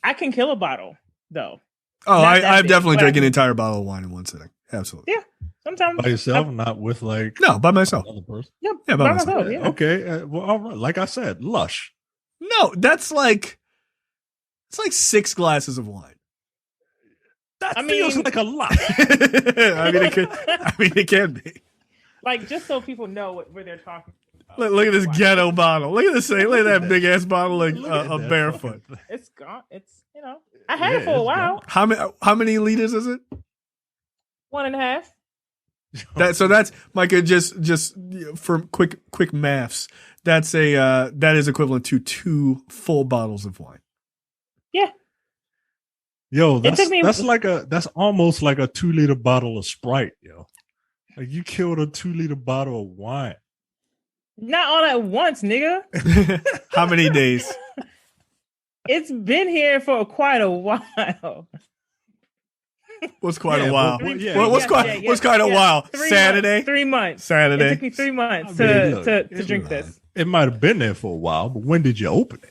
I can kill a bottle though. Oh, Not that I've big, definitely but drank I an can- entire bottle of wine in one sitting. Absolutely. Yeah, sometimes By yourself, not with like No, by myself. another person. Yeah, Yeah, by myself. Yeah. Okay, well, all right. Like I said, lush. No, it's like 6 glasses of wine. That I feels mean- like a lot. I mean, it can be. Like just so people know where they're talking. Look at this ghetto bottle. Look at this thing. Look at that big ass bottle, like Look at a that barefoot. fucking thing. It's gone. It's I had it for a it's while. How many liters is it? 1.5. That's Micah. Just for quick maths. That is equivalent to 2 full bottles of wine. Yeah. Yo, It took me- that's almost like a 2-liter bottle of Sprite, yo. Like you killed a 2-liter bottle of wine. Not all at once, nigga. How many days? It's been here for quite a while. What's quite Yeah, a while? but- Three- yeah, What's quite a while? 3 Saturday. months, 3 months. Saturday. It took me 3 months I mean, look, to it's drink fine. this. It might have been there for a while, but when did you open it?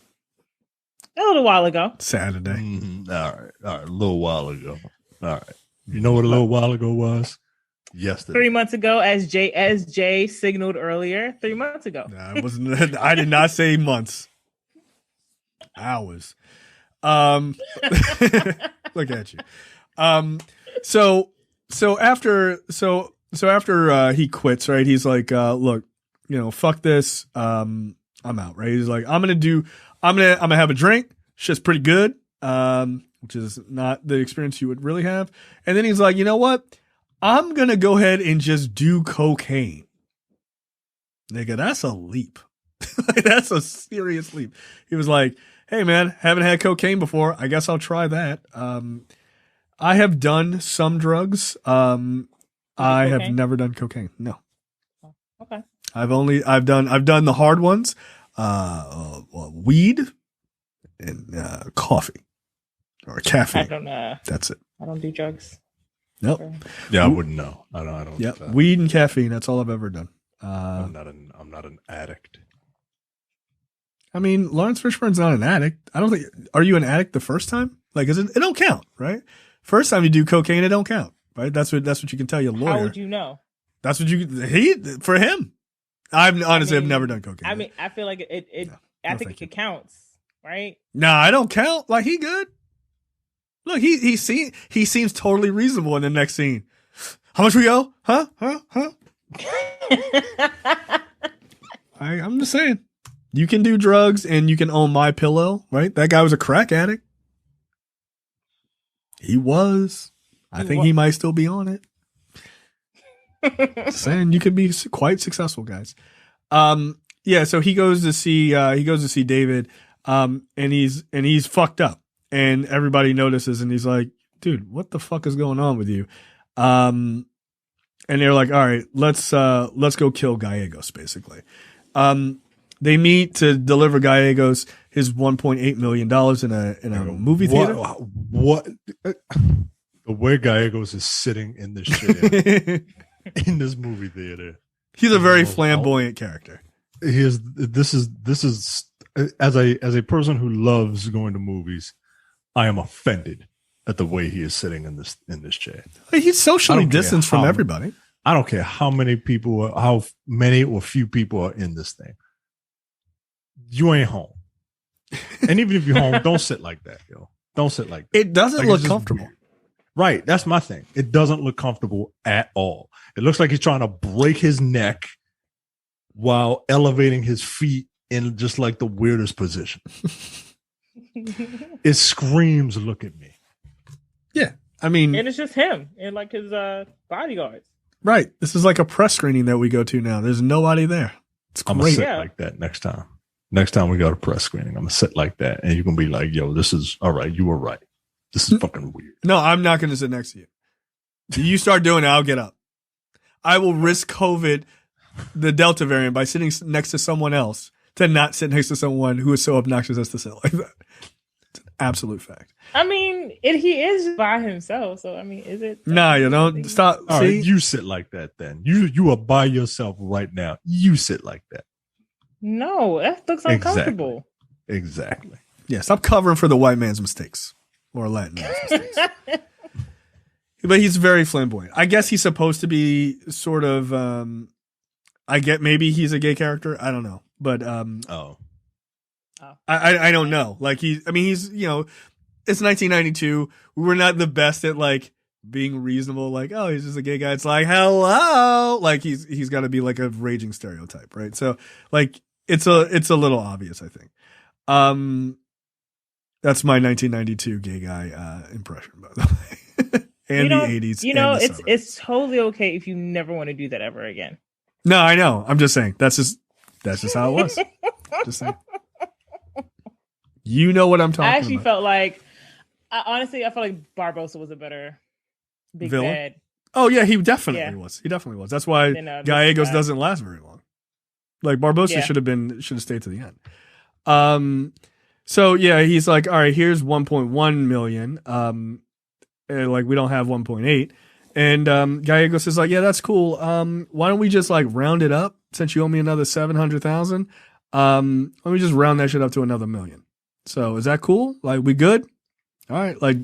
A little while ago. Saturday. All right, a little while ago. All right, you know what a little while ago was? Yesterday. 3 months ago, as Jay signaled earlier. 3 months ago. Nah, it wasn't. I did not say months. Hours. Look at you. So after he quits, right? He's like, look, fuck this. I'm out, right? He's like, I'm gonna have a drink. Shit's pretty good. Which is not the experience you would really have. And then he's like, you know what? I'm gonna go ahead and just do cocaine. Nigga, that's a leap. That's a serious leap. He was like, hey man, haven't had cocaine before. I guess I'll try that. I have done some drugs. I have cocaine? never done cocaine. No. Okay. I've done the hard ones. Weed and coffee or caffeine. That's it. I don't do drugs. Nope. Yeah, I wouldn't know. I don't. Yeah, do that. weed and caffeine. That's all I've ever done. I'm not an addict. I mean, Laurence Fishburne's not an addict. I don't think. Are you an addict the first time? Like, it don't count, right? First time you do cocaine, it don't count, right? That's what you can tell your lawyer. How would you know? That's what for him. I've never done cocaine. I mean, I feel like it. No, I think thank you. it counts, right? Nah, I don't count. Like, he good. Look, he seems totally reasonable in the next scene. How much we owe? Huh? I'm just saying. You can do drugs and you can own my pillow, right? That guy was a crack addict. He was. I think he might still be on it. Just saying, you could be quite successful, guys. Yeah. So he goes to see David, and he's fucked up, and everybody notices, and he's like, "Dude, what the fuck is going on with you?" And they're like, "All right, let's go kill Gallegos." Basically, they meet to deliver Gallegos his $1.8 million in a movie theater. What? The way Gallegos is sitting in this chair in this movie theater. He's a very flamboyant character. This is as a person who loves going to movies, I am offended at the way he is sitting in this chair. He's socially I don't care distanced from how- everybody. I don't care how many or few people are in this thing. You ain't home. And even if you're home, don't sit like that, yo. Don't sit like that. It doesn't Like, look it's just comfortable. weird. Right. That's my thing. It doesn't look comfortable at all. It looks like he's trying to break his neck while elevating his feet in just like the weirdest position. It screams, look at me. Yeah. I mean, And it's just him and like his bodyguards. right. This is like a press screening that we go to now. There's nobody there. It's I'm going to great. sit Yeah. like that next time. Next time we go to press screening, I'm gonna sit like that, and you're gonna be like, "Yo, this is all right. You were right. This is fucking weird." No, I'm not going to sit next to you. You start doing it, I'll get up. I will risk COVID, the Delta variant, by sitting next to someone else to not sit next to someone who is so obnoxious as to sit like that. It's an absolute fact. I mean, he is by himself, so I mean, is it? Nah, you don't stop. All See, right, you sit like that. Then you are by yourself right now. You sit like that. No, that looks uncomfortable. Exactly. yeah, stop covering for the white man's mistakes or Latin man's mistakes. But he's very flamboyant. I guess he's supposed to be sort of. I get maybe he's a gay character. I don't know, but I don't know. Like he's it's 1992. We were not the best at like being reasonable. Like, oh, he's just a gay guy. It's like, hello, like he's got to be like a raging stereotype, right? So like it's a little obvious, I think. That's my 1992 gay guy impression, by the way. And the 80s. It's totally okay if you never want to do that ever again. No, I know. I'm just saying. That's just how it was. Just saying. You know what I'm talking about. I actually felt like, I felt like Barbosa was a better big villain? bad. Oh yeah, he definitely was. He definitely was. That's why Gallegos doesn't last very long. Like Barbosa should have stayed to the end. So yeah, he's like, all right, here's 1.1 million. Like we don't have 1.8. And Gallegos is like, yeah, that's cool. Why don't we just like round it up since you owe me another 700,000? Let me just round that shit up to another million. So is that cool? Like we good? All right, like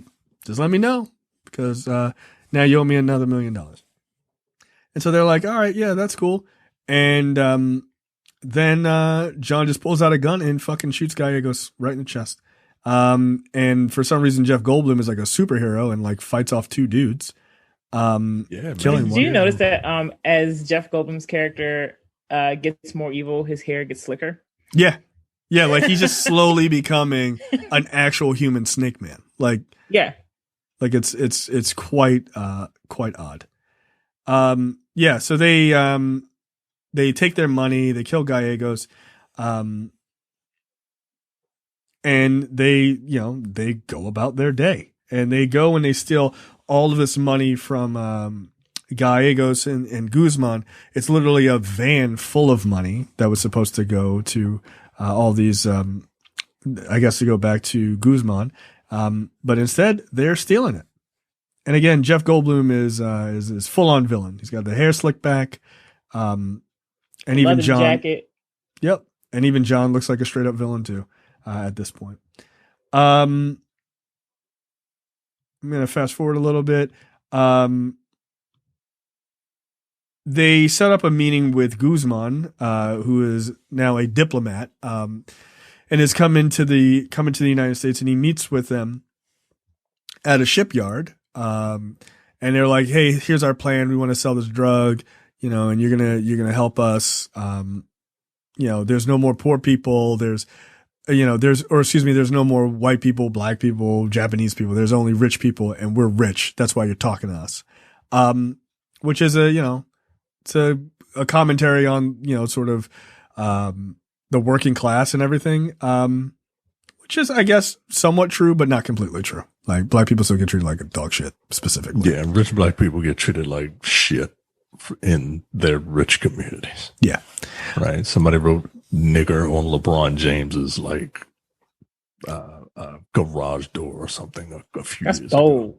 just let me know because now you owe me another $1 million. And so they're like, all right, yeah, that's cool. And then John just pulls out a gun and fucking shoots Gallegos right in the chest. And for some reason, Jeff Goldblum is like a superhero and like fights off two dudes. Killing one. Do you notice that as Jeff Goldblum's character gets more evil, his hair gets slicker? Yeah. Yeah, like he's just slowly becoming an actual human snake man. Like Like it's quite odd. Yeah, so they take their money, they kill Gallegos, and they go about their day. And they go and they steal all of this money from Gallegos and Guzman. It's literally a van full of money that was supposed to go to all these, I guess to go back to Guzman. But instead, they're stealing it. And again, Jeff Goldblum is full on villain. He's got the hair slicked back, and even John. Jacket. Yep, and even John looks like a straight up villain too at this point. I'm going to fast forward a little bit. They set up a meeting with Guzman, who is now a diplomat, and has come into the United States, and he meets with them at a shipyard. And they're like, "Hey, here's our plan. We want to sell this drug, and you're gonna help us. There's no more poor people. There's no more white people, black people, Japanese people. There's only rich people, and we're rich. That's why you're talking to us." Which is it's a commentary on, sort of, the working class and everything. Which is, I guess, somewhat true, but not completely true. Like black people still get treated like a dog shit specifically. Yeah. Rich black people get treated like shit in their rich communities. Yeah. Right. Somebody wrote nigger on LeBron James's like garage door or something a few years ago.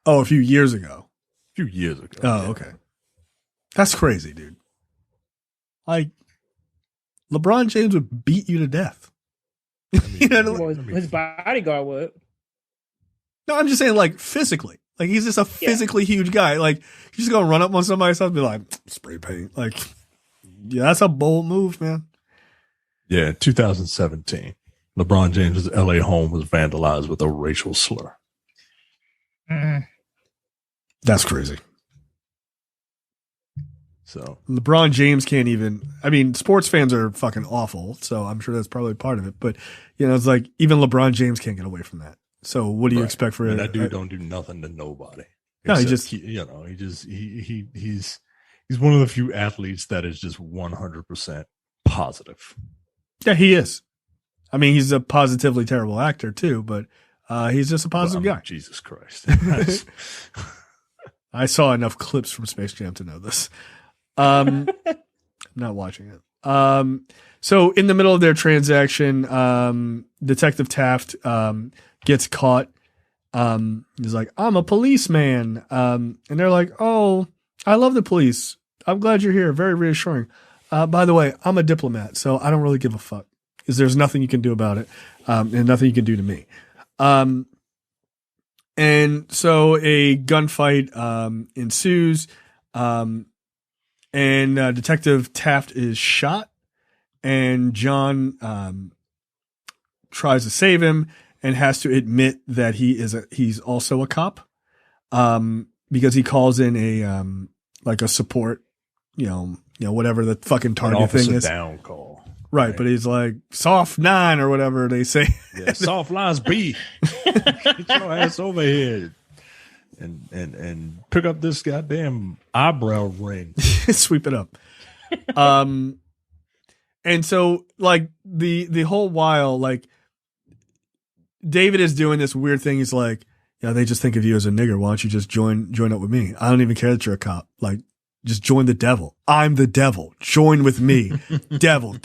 Oh, a few years ago. Oh, yeah. Okay. That's crazy, dude. Like LeBron James would beat you to death. His bodyguard would. No, I'm just saying, like, physically. Like, he's just a physically huge guy. Like, you're just gonna run up on somebody's house and be like, spray paint. Like, yeah, that's a bold move, man. Yeah, 2017. LeBron James' LA home was vandalized with a racial slur. That's crazy. So LeBron James can't even, I mean, sports fans are fucking awful, so I'm sure that's probably part of it. But, it's like, even LeBron James can't get away from that. So what do you expect for it? That dude don't do nothing to nobody. No, he just, he's one of the few athletes that is just 100% positive. Yeah, he is. I mean, he's a positively terrible actor too, but he's just a positive guy. Jesus Christ. I saw enough clips from Space Jam to know this. I'm not watching it. So in the middle of their transaction, Detective Taft gets caught. He's like, I'm a policeman. And they're like, oh, I love the police. I'm glad you're here. Very reassuring. By the way, I'm a diplomat, so I don't really give a fuck because there's nothing you can do about it. And nothing you can do to me. And so a gunfight ensues. And Detective Taft is shot, and John tries to save him and has to admit that he's also a cop, because he calls in a like a support, whatever the fucking target thing is. Down call. Right, but he's like soft 9 or whatever they say. Yeah, soft lines B. Get your ass over here and pick up this goddamn eyebrow ring. Sweep it up. And so like the whole while, like David is doing this weird thing. He's like, yeah, they just think of you as a nigger. Why don't you just join up with me? I don't even care that you're a cop. Like, just join the devil. I'm the devil. Join with me. Devil.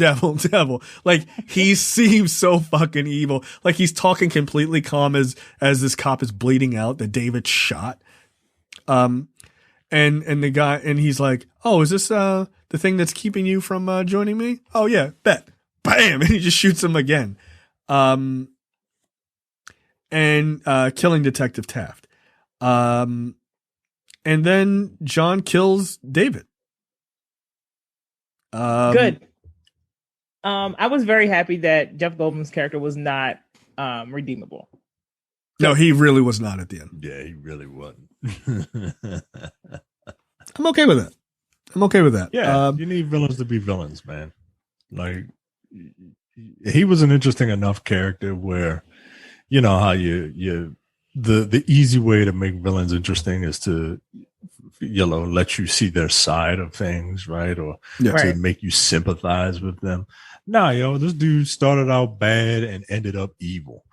Like, he seems so fucking evil. Like, he's talking completely calm as this cop is bleeding out that David shot. And the guy, and he's like, oh, is this, the thing that's keeping you from, joining me? Oh yeah, bet. Bam. And he just shoots him again. And killing Detective Taft. And then John kills David. Good. I was very happy that Jeff Goldblum's character was not redeemable. No, he really was not at the end. Yeah, he really wasn't. I'm okay with that. Yeah, you need villains to be villains, man. Like, he was an interesting enough character where, you know how the easy way to make villains interesting is to, let you see their side of things, right? Or to make you sympathize with them. Nah, this dude started out bad and ended up evil.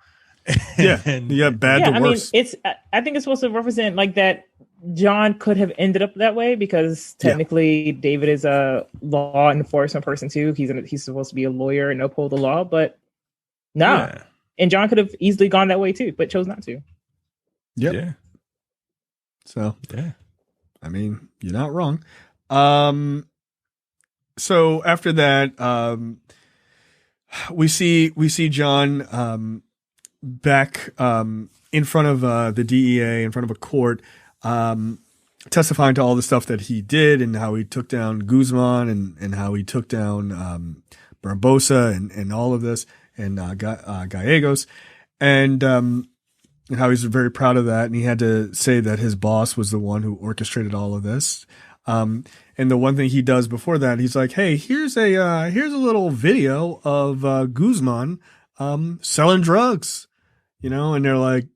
Bad to worse. I mean, I think it's supposed to represent like that John could have ended up that way because technically David is a law enforcement person too. He's supposed to be a lawyer and uphold the law, but and John could have easily gone that way too, but chose not to. Yep. Yeah. So I mean, you're not wrong. So after that, we see John back in front of the DEA, in front of a court, testifying to all the stuff that he did and how he took down Guzman and how he took down Barbosa and all of this and Gallegos and how he's very proud of that. And he had to say that his boss was the one who orchestrated all of this. And the one thing he does before that, he's like, hey, here's a little video of Guzman selling drugs, and they're like,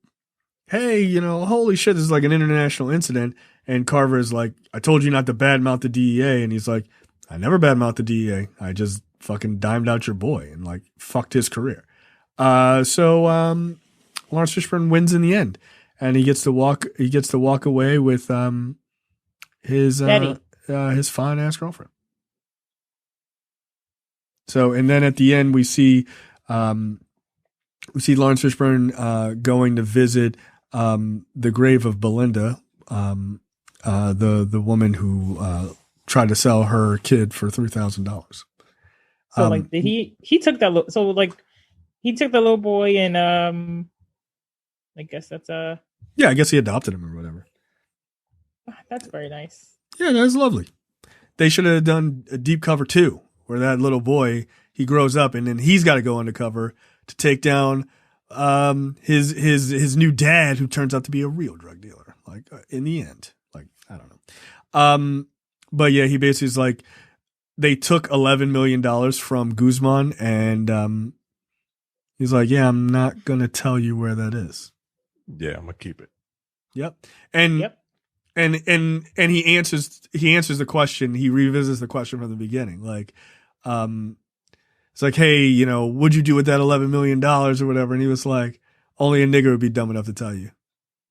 hey, holy shit, this is like an international incident. And Carver is like, I told you not to badmouth the DEA. And he's like, I never badmouthed the DEA. I just fucking dimed out your boy and like fucked his career. So Laurence Fishburne wins in the end, and he gets to walk away with his fine ass girlfriend. So, and then at the end we see Laurence Fishburne going to visit the grave of Belinda, the woman who tried to sell her kid for $3,000. So like he took that he took the little boy and I guess that's I guess he adopted him or whatever. That's very nice. Yeah, that's lovely. They should have done a Deep Cover 2, where that little boy, he grows up and then he's got to go undercover to take down his new dad, who turns out to be a real drug dealer. Like in the end, like I don't know. But yeah, he basically is like, they took $11 million from Guzman, and he's like, yeah, I'm not gonna tell you where that is. Yeah, I'm gonna keep it. Yep. And he answers the question. He revisits the question from the beginning. Like, It's like, hey, you know, what'd you do with that $11 million or whatever? And he was like, only a nigger would be dumb enough to tell you.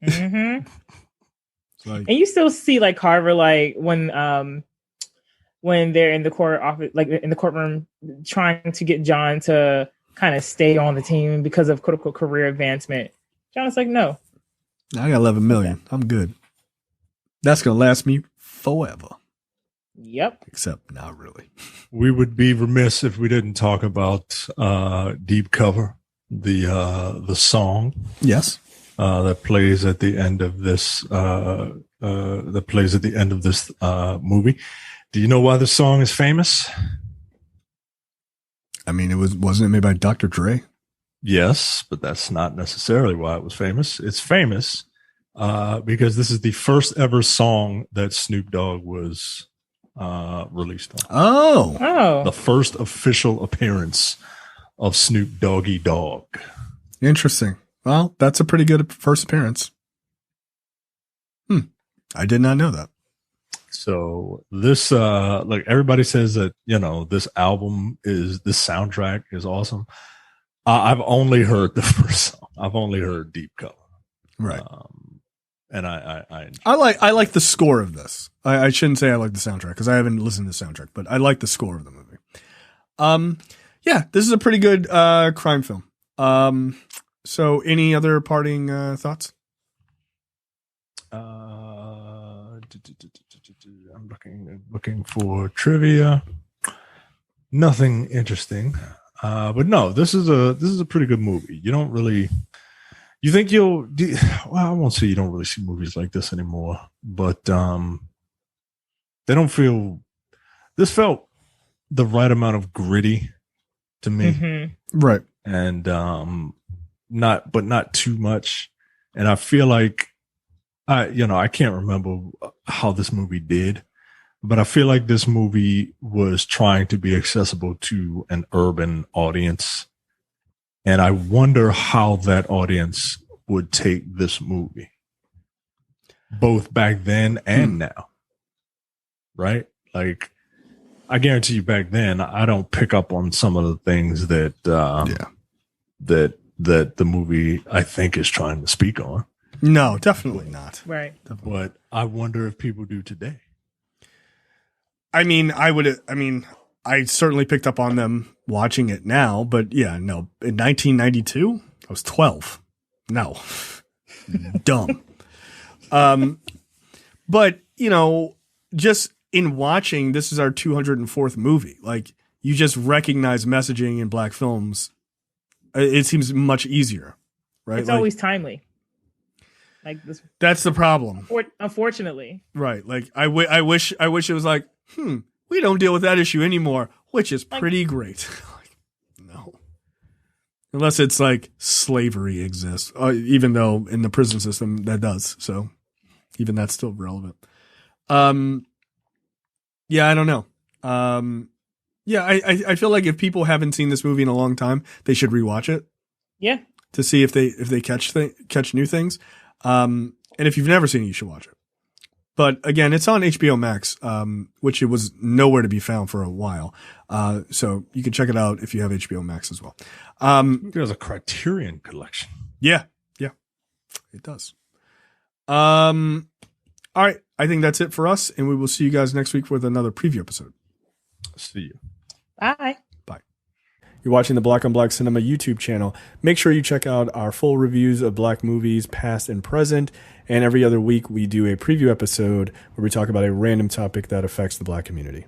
Mm-hmm. Like, and you still see like Carver, like when they're in the court office, like in the courtroom, trying to get John to kind of stay on the team because of quote unquote career advancement. John's like, no, I got 11 million. I'm good. That's going to last me forever. Yep. Except not really. We would be remiss if we didn't talk about Deep Cover, the song. Yes. That plays at the end of this movie. Do you know why the song is famous? I mean, wasn't it made by Dr. Dre? Yes, but that's not necessarily why it was famous. It's famous because this is the first ever song that Snoop Dogg was released on. Oh. The first official appearance of Snoop Doggy Dogg. Interesting. Well, that's a pretty good first appearance. I did not know that. So this, like everybody says that, you know, this soundtrack is awesome. I've only heard the first song. I've only heard Deep Cover. Right. And I like the score of this. I shouldn't say I like the soundtrack because I haven't listened to the soundtrack, but I like the score of the movie. Yeah, this is a pretty good crime film. So any other parting thoughts? I'm looking for trivia. Nothing interesting. But no, this is a pretty good movie. You don't really, you think well, I won't say you don't really see movies like this anymore, but they don't feel, this felt the right amount of gritty to me. Mm-hmm. Right. And not too much. And I feel like I can't remember how this movie did, but I feel like this movie was trying to be accessible to an urban audience. And I wonder how that audience would take this movie, both back then and now. Right? Like, I guarantee you back then, I don't pick up on some of the things that, that the movie, I think, is trying to speak on. No, definitely not. Right. But I wonder if people do today. I mean, I certainly picked up on them watching it now, but yeah, no. In 1992, I was 12. No. Dumb. But, you know, just in watching, this is our 204th movie. Like, you just recognize messaging in black films. It seems much easier, right? It's always timely. Like this. That's the problem. Unfortunately. Right. Like I wish it was like, we don't deal with that issue anymore, which is pretty great. Like, no. Unless it's like slavery exists, even though in the prison system that does. So even that's still relevant. Yeah, I don't know. Yeah, I feel like if people haven't seen this movie in a long time, they should rewatch it. Yeah. To see if they catch new things. And if you've never seen it, you should watch it. But again, it's on HBO Max, which it was nowhere to be found for a while. So you can check it out if you have HBO Max as well. There's a Criterion collection. Yeah, it does. All right. I think that's it for us, and we will see you guys next week with another preview episode. See you. Bye. You're watching the Black on Black Cinema YouTube channel. Make sure you check out our full reviews of black movies, past and present. And every other week, we do a preview episode where we talk about a random topic that affects the black community.